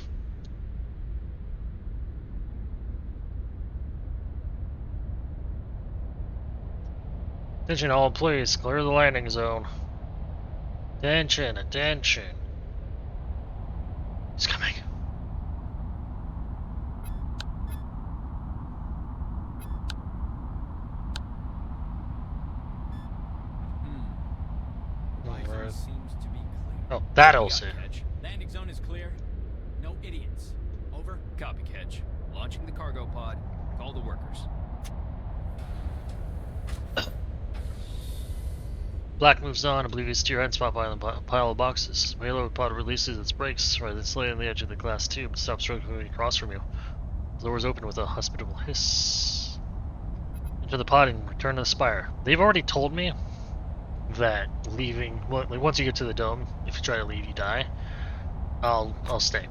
Attention all employees, clear the landing zone. Attention, attention. He's coming. Wi-Fi seems to be clear. Oh, that'll say. Landing zone is clear. No idiots. Over. Copy, Catch. Launching the cargo pod. Call the workers. Black moves on, oblivious to your end spot behind the pile of boxes. Payload pod releases its brakes, right then slid on the edge of the glass tube, stops directly across from you. The doors open with a hospitable hiss. Enter the pod and return to the spire. They've already told me that leaving, well, like once you get to the dome, if you try to leave, you die. I'll stay.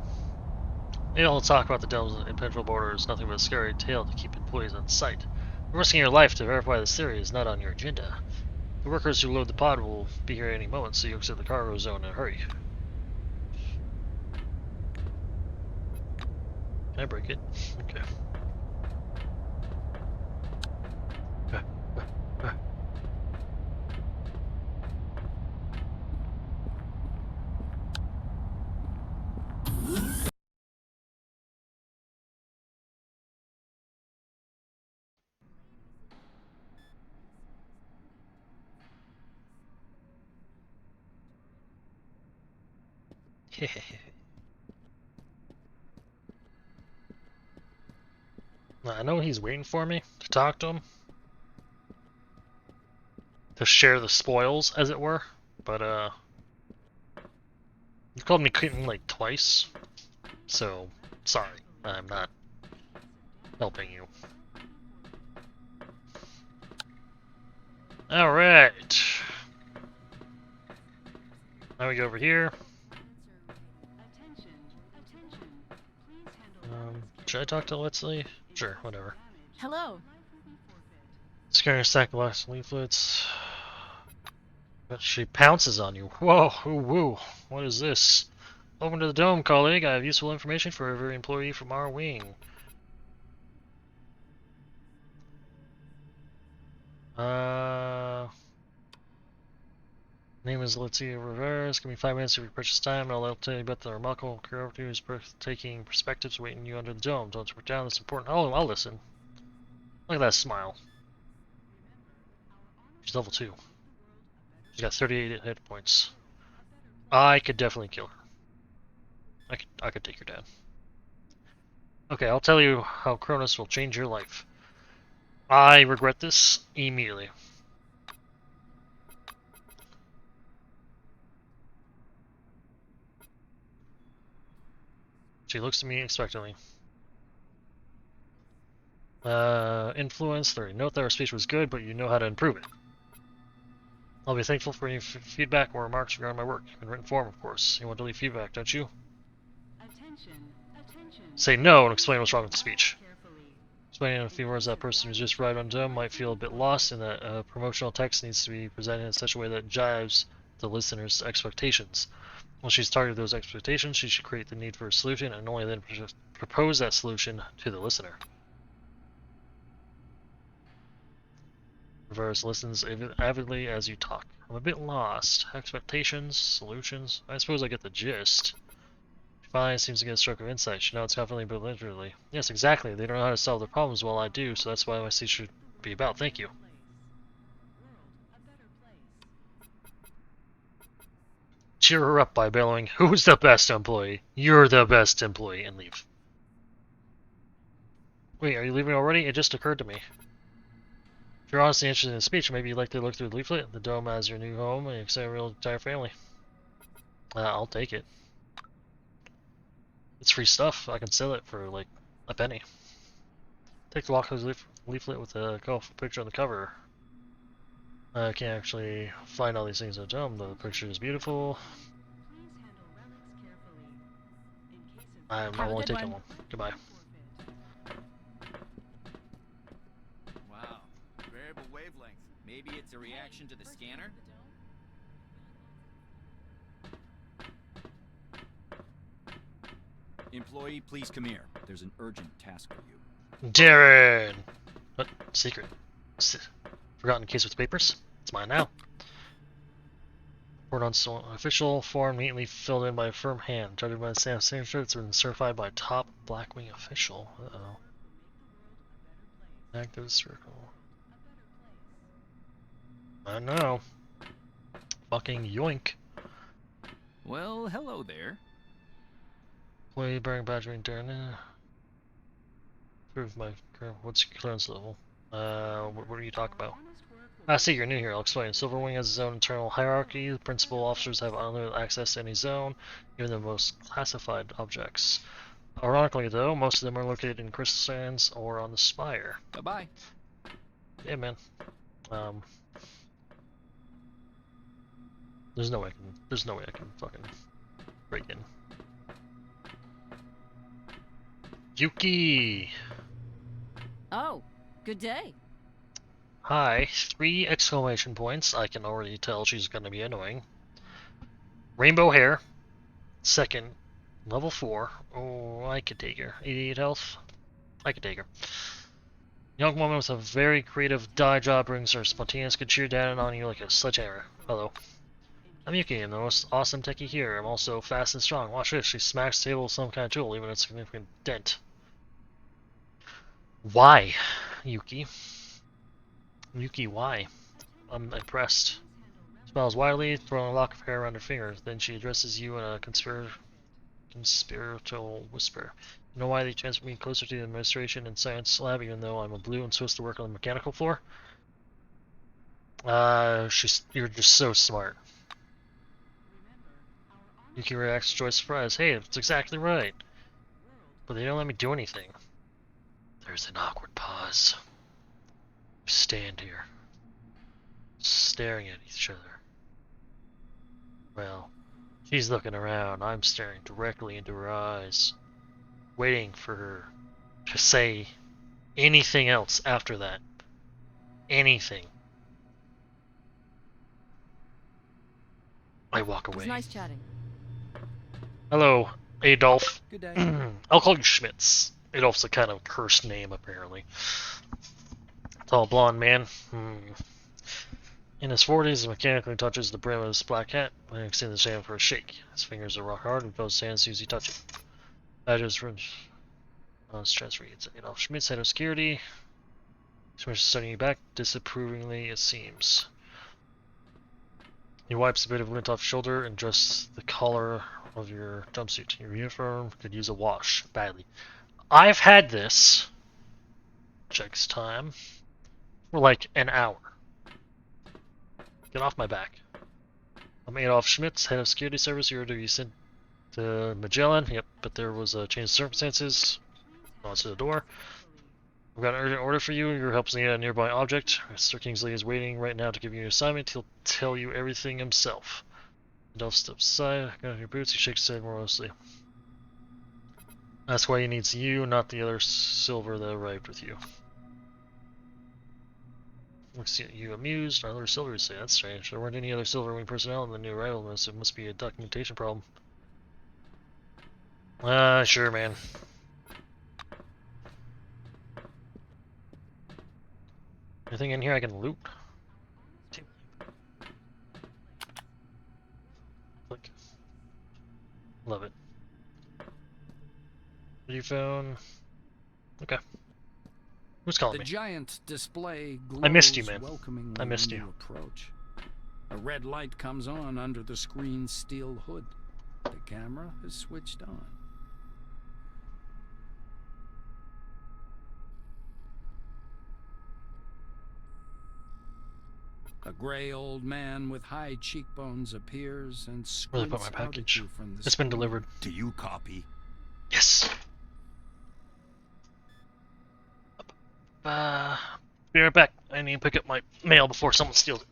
Maybe I'll talk about the dome's impenetrable border is nothing but a scary tale to keep employees on site. Risking your life to verify this theory is not on your agenda. The workers who load the pod will be here any moment, so you exit the cargo zone in a hurry. Can I break it? Okay. I know he's waiting for me to talk to him. To share the spoils, as it were. But, you called me kitten like twice. So, sorry. I'm not helping you. Alright. Now we go over here. Should I talk to Letsley? Sure, whatever. Hello. Scanning a stack of last leaflets. But she pounces on you. Whoa, ooh, woo. What is this? Welcome to the dome, colleague. I have useful information for every employee from our wing. Name is Leticia Rivera. Give me 5 minutes of your precious time, and I'll tell you about the remarkable career opportunities, breathtaking perspectives awaiting you under the dome. Don't put down this important. Oh, I'll listen. Look at that smile. She's level 2. She's got 38 hit points. I could definitely kill her. I could take her down. Okay, I'll tell you how Cronus will change your life. I regret this immediately. She looks at me expectantly. Influence 30. Note that our speech was good, but you know how to improve it. I'll be thankful for any feedback or remarks regarding my work. In written form, of course. You want to leave feedback, don't you? Say no and explain what's wrong with the speech. Explaining in a few words that person who's just arrived on dome might feel a bit lost, and that promotional text needs to be presented in such a way that jives the listener's expectations. Once she's targeted those expectations, she should create the need for a solution and only then propose that solution to the listener. Reverse listens avidly as you talk. I'm a bit lost. Expectations, solutions. I suppose I get the gist. She finally seems to get a stroke of insight. She nods confidently but literally. Yes, exactly. They don't know how to solve their problems while I do, so that's why my seat should be about. Thank you. Cheer her up by bellowing, "Who's the best employee? You're the best employee," and leave. Wait, are you leaving already? It just occurred to me. If you're honestly interested in the speech, maybe you'd like to look through the leaflet. The dome as your new home and excite your entire family. I'll take it. It's free stuff. I can sell it for like a penny. Take the walk through the leaflet with a colorful picture on the cover. I can't actually find all these things in the dome. The picture is beautiful. I'm only taking one. Goodbye. Wow. Variable wavelength. Maybe it's a reaction to the scanner? Employee, please come here. There's an urgent task for you. Darren! What? Secret. Forgotten case with papers? It's mine now. Report on official form neatly filled in by a firm hand. Judged by the staff signature, it's been certified by top Blackwing official. Uh-oh. Active circle. I know. Fucking yoink. Well, hello there. Employee bearing badgering Darren. Prove my current. What's your clearance level? What are you talking about? I see you're new here. I'll explain. Silverwing has its own internal hierarchy. The principal officers have unlimited access to any zone, even the most classified objects. Ironically, though, most of them are located in Crystal Sands or on the Spire. Bye-bye. Yeah, man. There's no way I can fucking break in. Yuki! Oh, good day. Hi, 3 exclamation points. I can already tell she's gonna be annoying. Rainbow hair. Second, level 4. Oh, I could take her. 88 health. I could take her. Young woman with a very creative dye job brings her spontaneous could cheer down on you like a sledgehammer. Hello. I'm Yuki, I'm the most awesome techie here. I'm also fast and strong. Watch this, she smacks the table with some kind of tool, leaving a significant dent. Why, Yuki? Yuki, why? I'm impressed. Smiles widely, throwing a lock of hair around her fingers. Then she addresses you in a conspiratorial whisper. You know why they transferred me closer to the administration and science lab, even though I'm a blue and supposed to work on the mechanical floor? You're just so smart. Yuki reacts to joyous surprise. Hey, that's exactly right. But they don't let me do anything. There's an awkward pause. We stand here, staring at each other. Well, she's looking around. I'm staring directly into her eyes, waiting for her to say anything else after that. Anything. I walk away. It's nice chatting. Hello, Adolf. Good day. I'll call you Schmitz. Adolf's a kind of cursed name, apparently. Tall blonde man. In his 40s, he mechanically touches the brim of his black hat and extends his hand for a shake. His fingers are rock hard and both hands as soon as he touches it. Badges from his transfer gets Adolf Schmitz, head of security. Schmitz is studying you back disapprovingly, it seems. He wipes a bit of lint off his shoulder and adjusts the collar of your jumpsuit. Your uniform could use a wash badly. I've had this. Checks time. For like an hour. Get off my back. I'm Adolf Schmitz, head of security service. You're to be sent to Magellan. Yep, but there was a change of circumstances. To the door. I've got an urgent order for you. You're helping a nearby object. Mr. Kingsley is waiting right now to give you an assignment. He'll tell you everything himself. Adolf steps aside, got on your boots, he shakes his head morosely. That's why he needs you, not the other silver that arrived with you. Looks at you amused. Our other silvers say that's strange. There weren't any other Silverwing personnel in the new arrival list. It must be a documentation problem. Sure, man. Anything in here I can loot? Click. Love it. Video phone. Okay. Who's calling The me? giant display glows I missed you, man. welcomingly I missed when you. approach. A red light comes on under the screen's steel hood. The camera is switched on. A gray old man with high cheekbones appears and Where did I put squints my out at package? you from the It's been screen. delivered. Do you copy? Yes. Be right back. I need to pick up my mail before someone steals it.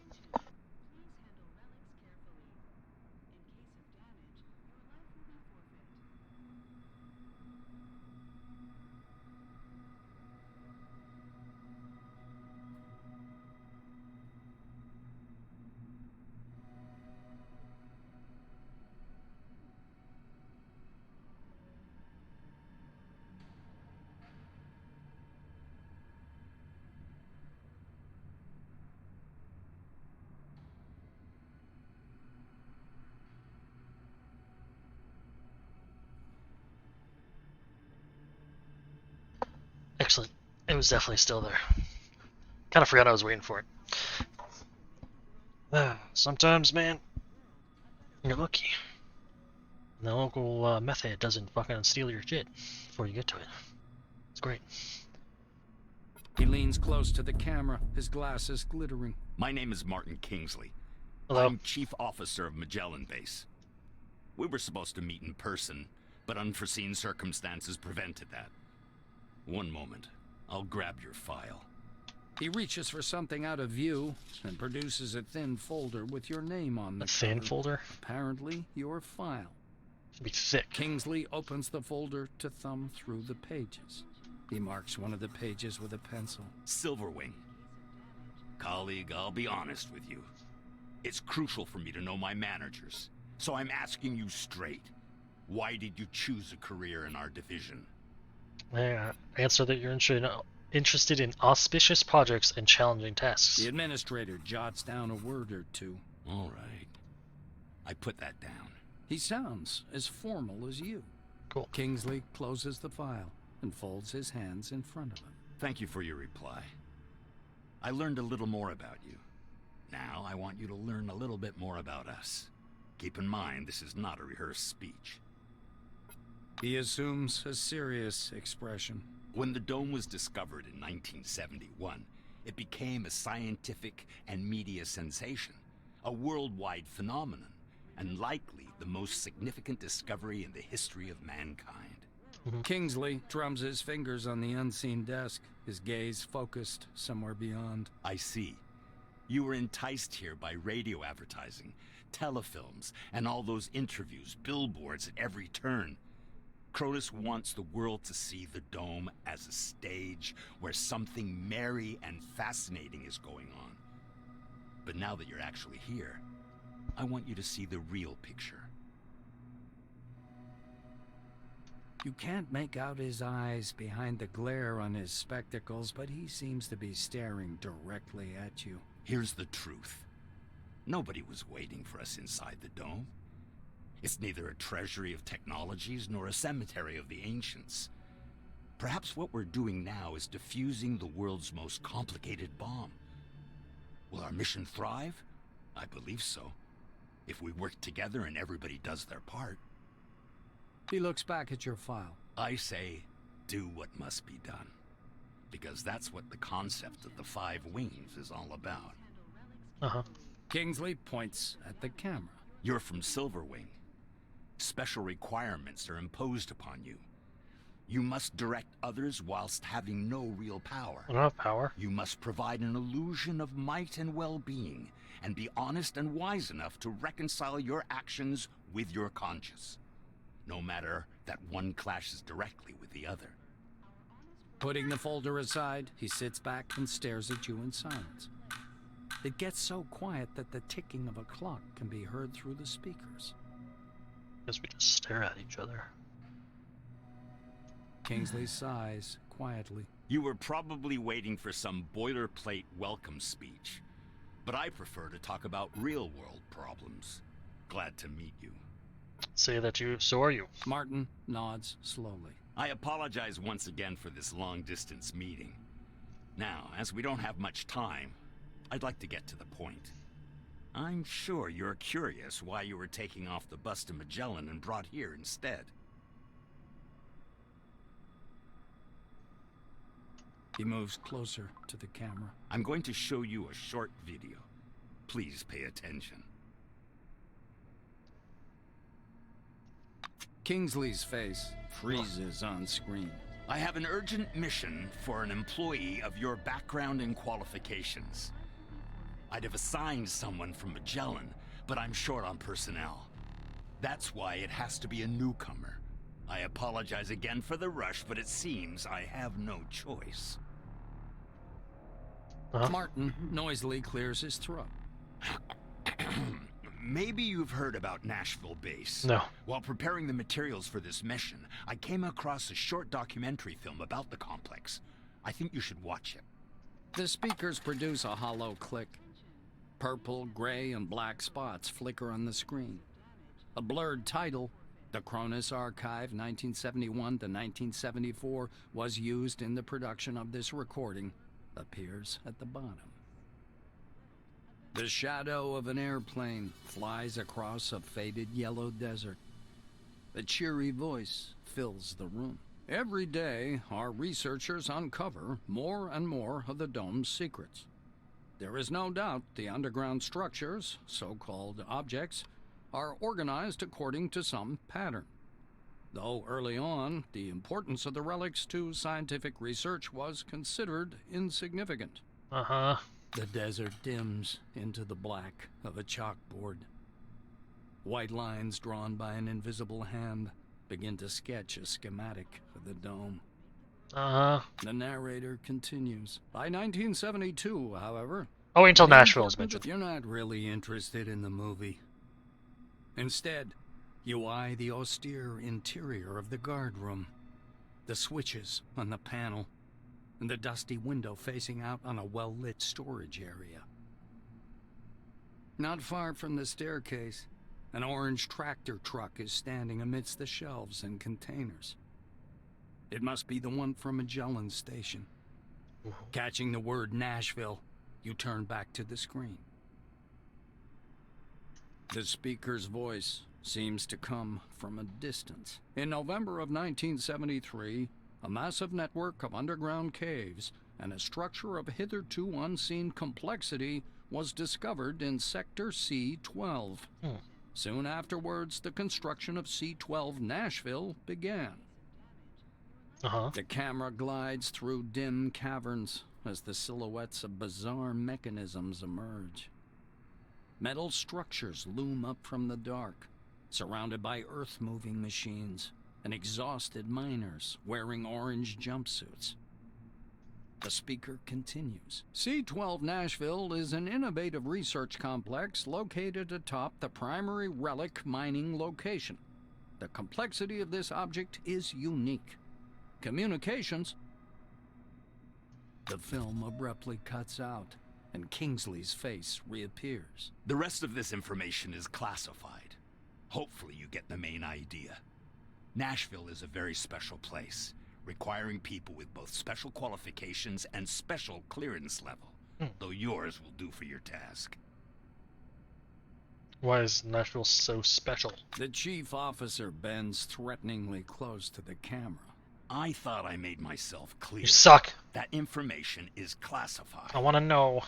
Excellent. It was definitely still there. Kind of forgot I was waiting for it. Sometimes, man, you're lucky. The local meth head doesn't fucking steal your shit before you get to it. It's great. He leans close to the camera, his glasses glittering. My name is Martin Kingsley. Hello. I'm Chief Officer of Magellan Base. We were supposed to meet in person, but unforeseen circumstances prevented that. One moment. I'll grab your file. He reaches for something out of view and produces a thin folder with your name on the A thin cover. folder? Apparently, your file. Should be thick. Kingsley opens the folder to thumb through the pages. He marks one of the pages with a pencil. Silverwing. Colleague, I'll be honest with you. It's crucial for me to know my managers. So I'm asking you straight. Why did you choose a career in our division? Answer that you're interested in auspicious projects and challenging tasks. The administrator jots down a word or two. All right. I put that down. He sounds as formal as you. Cool. Kingsley closes the file and folds his hands in front of him. Thank you for your reply. I learned a little more about you. Now I want you to learn a little bit more about us. Keep in mind, this is not a rehearsed speech. He assumes a serious expression. When the dome was discovered in 1971, it became a scientific and media sensation, a worldwide phenomenon, and likely the most significant discovery in the history of mankind. Kingsley drums his fingers on the unseen desk, his gaze focused somewhere beyond. I see. You were enticed here by radio advertising, telefilms, and all those interviews, billboards at every turn. Crotus wants the world to see the dome as a stage where something merry and fascinating is going on. But now that you're actually here, I want you to see the real picture. You can't make out his eyes behind the glare on his spectacles, but he seems to be staring directly at you. Here's the truth. Nobody was waiting for us inside the dome. It's neither a treasury of technologies nor a cemetery of the ancients. Perhaps what we're doing now is defusing the world's most complicated bomb. Will our mission thrive? I believe so. If we work together and everybody does their part. He looks back at your file. I say, do what must be done. Because that's what the concept of the 5 wings is all about. Uh-huh. Kingsley points at the camera. You're from Silverwing. Special requirements are imposed upon you. You must direct others whilst having no real power. I don't have power. You must provide an illusion of might and well-being, and be honest and wise enough to reconcile your actions with your conscience. No matter that one clashes directly with the other. Putting the folder aside, he sits back and stares at you in silence. It gets so quiet that the ticking of a clock can be heard through the speakers. Guess we just stare at each other. Kingsley sighs quietly. You were probably waiting for some boilerplate welcome speech. But I prefer to talk about real-world problems. Glad to meet you. Say that you. So are you. Martin nods slowly. I apologize once again for this long-distance meeting. Now, as we don't have much time, I'd like to get to the point. I'm sure you're curious why you were taking off the bus to Magellan and brought here instead. He moves closer to the camera. I'm going to show you a short video. Please pay attention. Kingsley's face freezes on screen. I have an urgent mission for an employee of your background and qualifications. I'd have assigned someone from Magellan, but I'm short on personnel. That's why it has to be a newcomer. I apologize again for the rush, but it seems I have no choice. Martin noisily clears his throat. Maybe you've heard about Nashville Base. No. While preparing the materials for this mission, I came across a short documentary film about the complex. I think you should watch it. The speakers produce a hollow click. Purple, gray, and black spots flicker on the screen. A blurred title, The Cronus Archive 1971 to 1974, was used in the production of this recording, appears at the bottom. The shadow of an airplane flies across a faded yellow desert. A cheery voice fills the room. Every day, our researchers uncover more and more of the dome's secrets. There is no doubt the underground structures, so-called objects, are organized according to some pattern. Though early on, the importance of the relics to scientific research was considered insignificant. The desert dims into the black of a chalkboard. White lines drawn by an invisible hand begin to sketch a schematic of the dome. The narrator continues. By 1972, however... Oh, wait until Nashville is mentioned. You're not really interested in the movie. Instead, you eye the austere interior of the guard room, the switches on the panel, and the dusty window facing out on a well-lit storage area. Not far from the staircase, an orange tractor truck is standing amidst the shelves and containers. It must be the one from Magellan Station. Catching the word Nashville, you turn back to the screen. The speaker's voice seems to come from a distance. In November of 1973, a massive network of underground caves and a structure of hitherto unseen complexity was discovered in Sector C-12. Soon afterwards, the construction of C-12 Nashville began. The camera glides through dim caverns as the silhouettes of bizarre mechanisms emerge. Metal structures loom up from the dark, surrounded by earth-moving machines and exhausted miners wearing orange jumpsuits. The speaker continues. C-12 Nashville is an innovative research complex located atop the primary relic mining location. The complexity of this object is unique. Communications... The film abruptly cuts out, and Kingsley's face reappears. The rest of this information is classified. Hopefully you get the main idea. Nashville is a very special place, requiring people with both special qualifications and special clearance level, though yours will do for your task. Why is Nashville so special? The chief officer bends threateningly close to the camera. I thought I made myself clear. You suck. That information is classified. I want to know.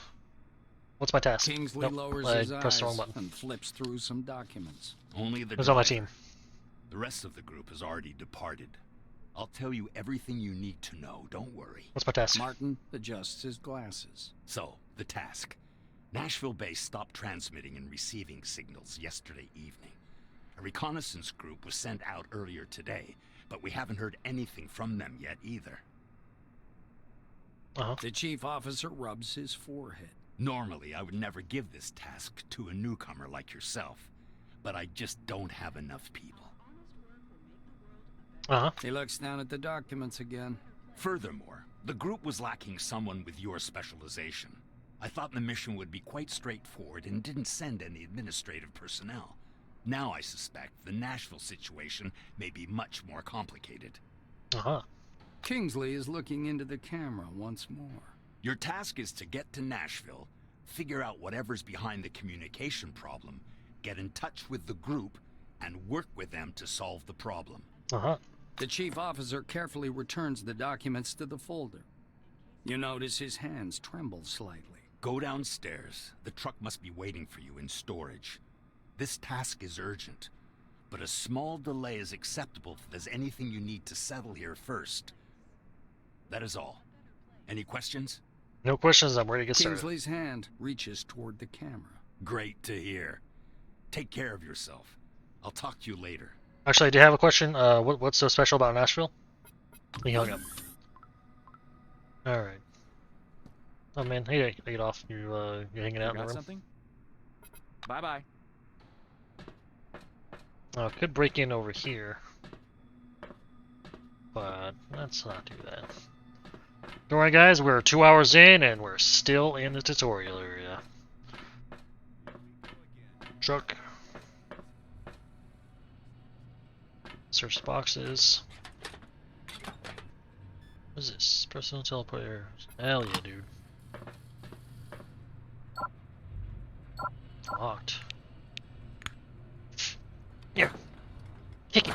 What's my task? Kingsley lowers his eyes and flips through some documents. Only the Who's on my team? The rest of the group has already departed. I'll tell you everything you need to know, don't worry. What's my task? Martin adjusts his glasses. So, the task. Nashville Base stopped transmitting and receiving signals yesterday evening. A reconnaissance group was sent out earlier today, but we haven't heard anything from them yet either. The chief officer rubs his forehead. Normally, I would never give this task to a newcomer like yourself, but I just don't have enough people. He looks down at the documents again, Furthermore, the group was lacking someone with your specialization. I thought the mission would be quite straightforward and didn't send any administrative personnel. Now I suspect the Nashville situation may be much more complicated. Uh-huh. Kingsley is looking into the camera once more. Your task is to get to Nashville, figure out whatever's behind the communication problem, get in touch with the group, and work with them to solve the problem. Uh-huh. The chief officer carefully returns the documents to the folder. You notice his hands tremble slightly. Go downstairs. The truck must be waiting for you in storage. This task is urgent, but a small delay is acceptable if there's anything you need to settle here first. That is all. Any questions? No questions. I'm ready to get started. Kingsley's hand reaches toward the camera. Great to hear. Take care of yourself. I'll talk to you later. Actually, I do have a question. What's so special about Nashville? He hung up. Alright. Oh man, hey, get off. You're hanging out in the room. Something? Bye-bye. Could break in over here. But let's not do that. Don't worry guys, we're 2 hours in and we're still in the tutorial area. Truck. Search boxes. What is this? Personal teleporter. Hell yeah, dude. Locked. Here. Kick it.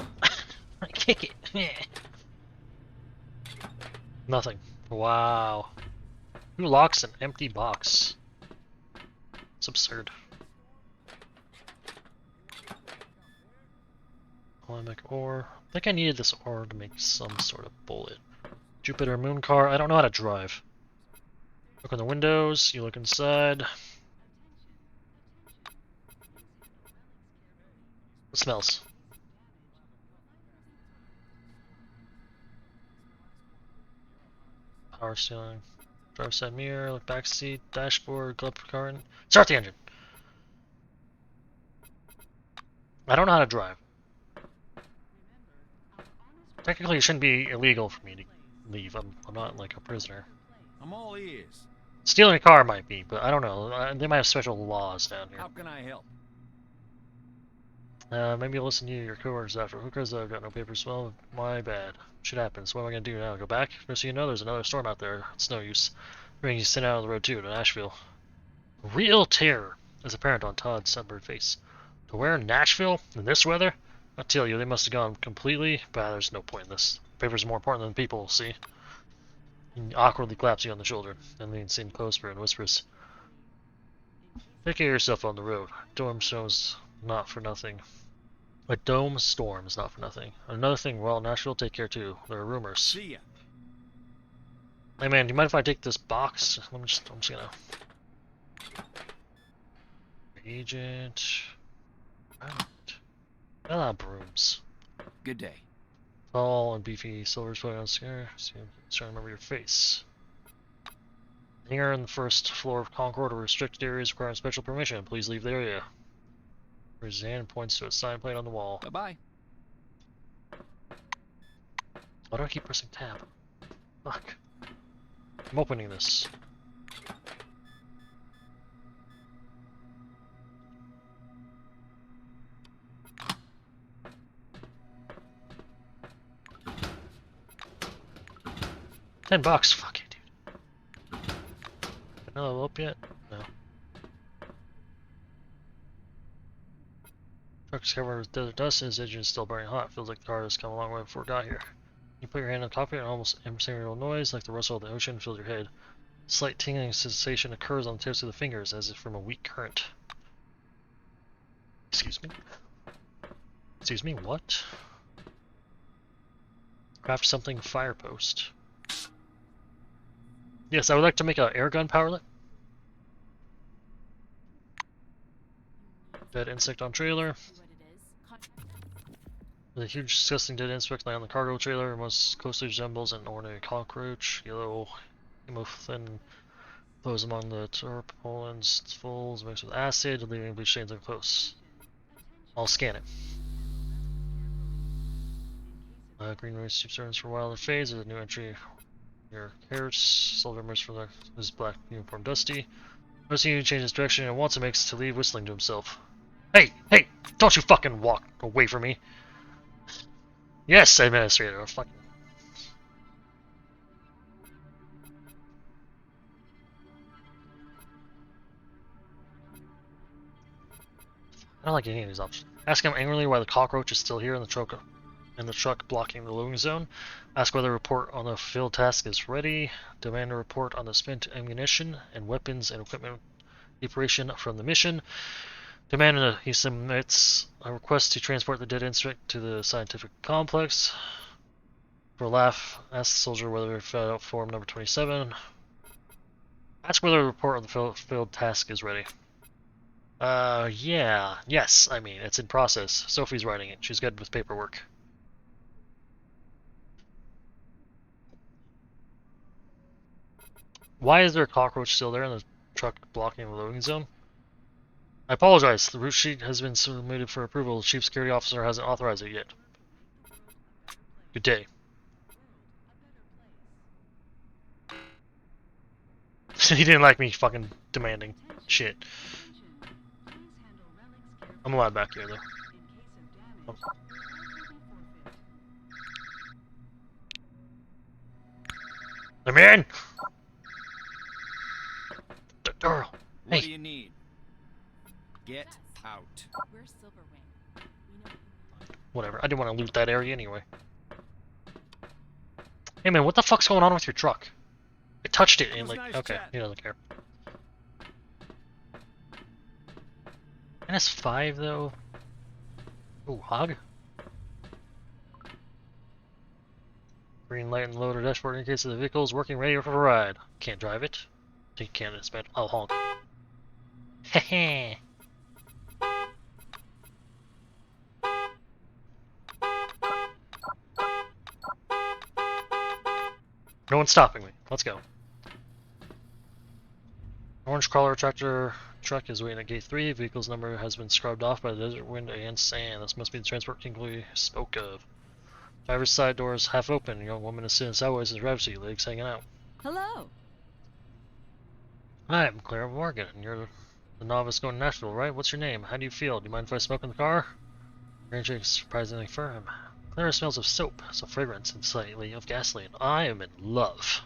Kick it. Yeah. Nothing. Wow. Who locks an empty box? It's absurd. Polemic ore. I think I needed this ore to make some sort of bullet. Jupiter moon car. I don't know how to drive. Look on the windows. You look inside. It smells. Power steering. Drive side mirror. Look back seat. Dashboard. Glove current. Start the engine. I don't know how to drive. Technically, it shouldn't be illegal for me to leave. I'm not like a prisoner. I'm all ears. Stealing a car might be, but I don't know. They might have special laws down here. How can I help? Maybe you'll listen to your coworkers after. Who cares that I've got no papers? Well, my bad. Shit happens. What am I gonna do now? Go back? Just so you know, there's another storm out there. It's no use. Bringing you sent out on the road too, to Nashville. Real terror is apparent on Todd's sunburned face. To where in Nashville? In this weather? I tell you, they must have gone completely. But there's no point in this. Papers are more important than people, see? He awkwardly claps you on the shoulder, and leans in closer and whispers, "Take care of yourself on the road. Storm storms not for nothing. A dome storm is not for nothing. Another thing, well, Nashville, take care too. There are rumors." See ya. Hey man, do you mind if I take this box? I'm just gonna. Agent. Brooms. Good day. Tall and beefy, silver sweater on scare. Trying to remember your face. Hangar on the first floor of Concord or restricted areas requiring special permission. Please leave the area. His hand points to a sign plate on the wall. Bye-bye. Why do I keep pressing tab? Fuck. I'm opening this. $10. Fuck it, dude. Another level up yet? No. Truck's covered with desert dust and his engine is still burning hot. Feels like the car has come a long way before it got here. You put your hand on top of it and almost imperceptible noise like the rustle of the ocean fills your head. A slight tingling sensation occurs on the tips of the fingers as if from a weak current. Excuse me? Excuse me, what? Craft something fire post. Yes, I would like to make an air gun powerlet. Dead insect on trailer. The huge disgusting dead insect lying on the cargo trailer most closely resembles an ordinary cockroach. Yellow hemothin flows among the tarpaulins, folds mixed with acid, leaving bleach stains up close. I'll scan it. Green race servants for wilder phase. There's a new entry your hair. Silver emerges from his black uniform dusty. Noticing you changes direction and wants to makes to leave, whistling to himself. Hey! Hey! Don't you fucking walk away from me! Yes, Administrator. Fucking. I don't like any of these options. Ask him angrily why the cockroach is still here in the truck blocking the loading zone. Ask whether a report on the field task is ready. Demand a report on the spent ammunition and weapons and equipment operation from the mission. Demand he submits a request to transport the dead insect to the scientific complex. For a laugh, ask the soldier whether he filled out form number 27. Ask whether a report on the field task is ready. Yeah. Yes, I mean, it's in process. Sophie's writing it. She's good with paperwork. Why is there a cockroach still there in the truck blocking the loading zone? I apologize. The route sheet has been submitted for approval. The chief security officer hasn't authorized it yet. Good day. He didn't like me fucking demanding shit. I'm allowed back here, though. Oh. I'm in! Girl! Hey! What do you need? Get out. We're Silverwing. Whatever, I didn't want to loot that area anyway. Hey man, what the fuck's going on with your truck? I touched it and like, nice okay, chat. he doesn't care. -5 though. Ooh, hog. Green light and loader dashboard indicates that the vehicle is working ready for a ride. Can't drive it. You can't, it's bad. I'll honk. Heh. No one's stopping me. Let's go. Orange crawler tractor truck is waiting at gate 3. Vehicle's number has been scrubbed off by the desert wind and sand. This must be the transport king we spoke of. Driver's side door is half open. A young woman is sitting sideways in the driver's seat, legs hanging out. Hello. Hi, I'm Clara Morgan, and you're the novice going to Nashville, right? What's your name? How do you feel? Do you mind if I smoke in the car? Your handshake is surprisingly firm. Clara smells of soap, some fragrance, and slightly of gasoline. I am in love.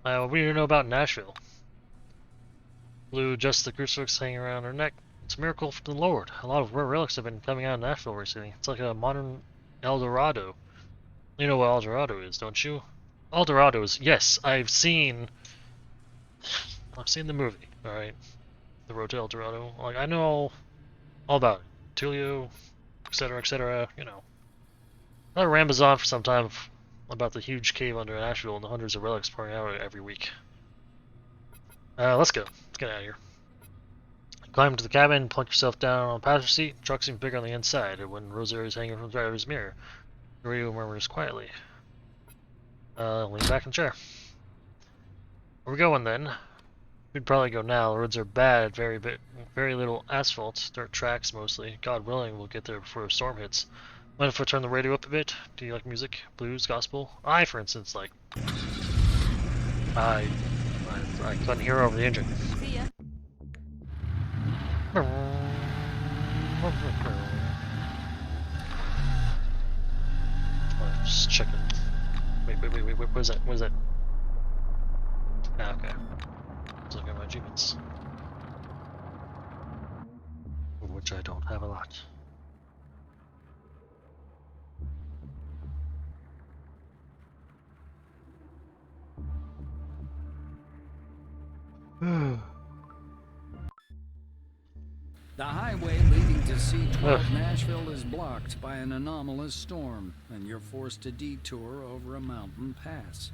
What do you know about Nashville? Blue, just the crucifix hanging around her neck. It's a miracle from the Lord. A lot of rare relics have been coming out of Nashville recently. It's like a modern El Dorado. You know what El Dorado is, don't you? El Dorado is, yes, I've seen the movie, alright? The Road to El Dorado. Like, I know all about it. Tulio, etc., you know. I rambles on for some time about the huge cave under Nashville and the hundreds of relics pouring out every week. Let's go. Let's get out of here. Climb into the cabin, plunk yourself down on the passenger seat. The truck seems bigger on the inside, and when Rosario is hanging from the driver's mirror, the radio murmurs quietly. Lean back in the chair. Where we going then? We'd probably go now. The roads are bad, very little asphalt, dirt tracks mostly. God willing, we'll get there before a storm hits. Mind if I turn the radio up a bit? Do you like music? Blues? Gospel? I, for instance, like... I couldn't hear over the engine. See ya. Just checking. Wait, what is that? What is that? Ah, okay. Let's look at my achievements. Which I don't have a lot. The highway leading to C-12 Nashville is blocked by an anomalous storm, and you're forced to detour over a mountain pass.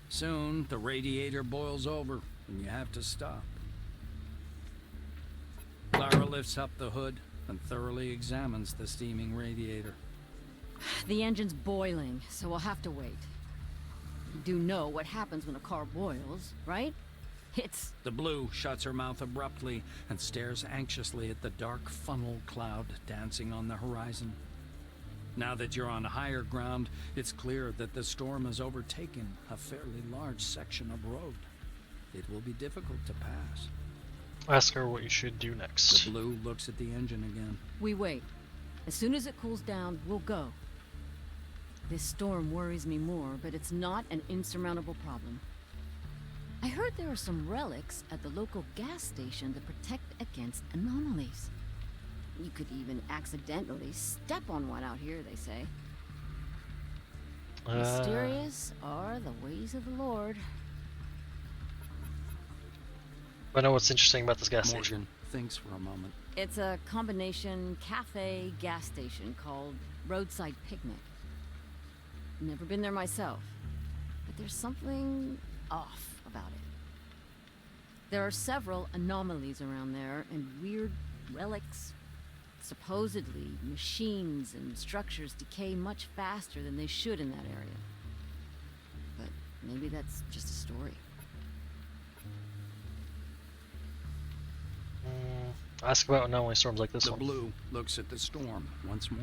Soon, the radiator boils over, and you have to stop. Clara lifts up the hood and thoroughly examines the steaming radiator. The engine's boiling, so we'll have to wait. You do know what happens when a car boils, right? It's... The Blue shuts her mouth abruptly and stares anxiously at the dark funnel cloud dancing on the horizon. Now that you're on higher ground, it's clear that the storm has overtaken a fairly large section of road. It will be difficult to pass. Ask her what you should do next. The Blue looks at the engine again. We wait. As soon as it cools down, we'll go. This storm worries me more, but it's not an insurmountable problem. I heard there are some relics at the local gas station that protect against anomalies. You could even accidentally step on one out here, they say. Mysterious are the ways of the Lord. I know what's interesting about this gas station. Morgan thinks for a moment. It's a combination cafe gas station called Roadside Picnic. Never been there myself, but there's something off about it. There are several anomalies around there and weird relics. Supposedly, machines and structures decay much faster than they should in that area. But maybe that's just a story. Ask about anomaly storms like this The one. Blue looks at the storm once more.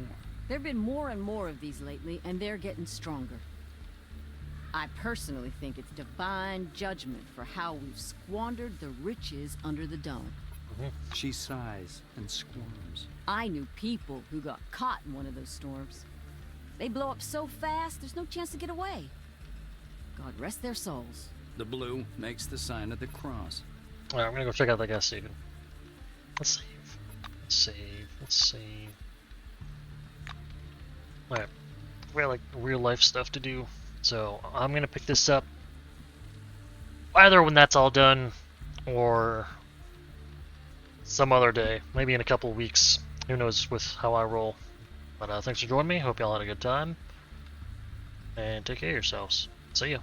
There have been more and more of these lately, and they're getting stronger. I personally think it's divine judgment for how we've squandered the riches under the dome. She sighs and squirms. I knew people who got caught in one of those storms. They blow up so fast, there's no chance to get away. God rest their souls. The Blue makes the sign of the cross. Alright, I'm gonna go check out that gas station. Let's save. Let's save. Let's save. Alright. We got like real life stuff to do. So I'm gonna pick this up either when that's all done or some other day. Maybe in a couple of weeks. Who knows with how I roll. But thanks for joining me. Hope y'all had a good time. And take care of yourselves. See ya.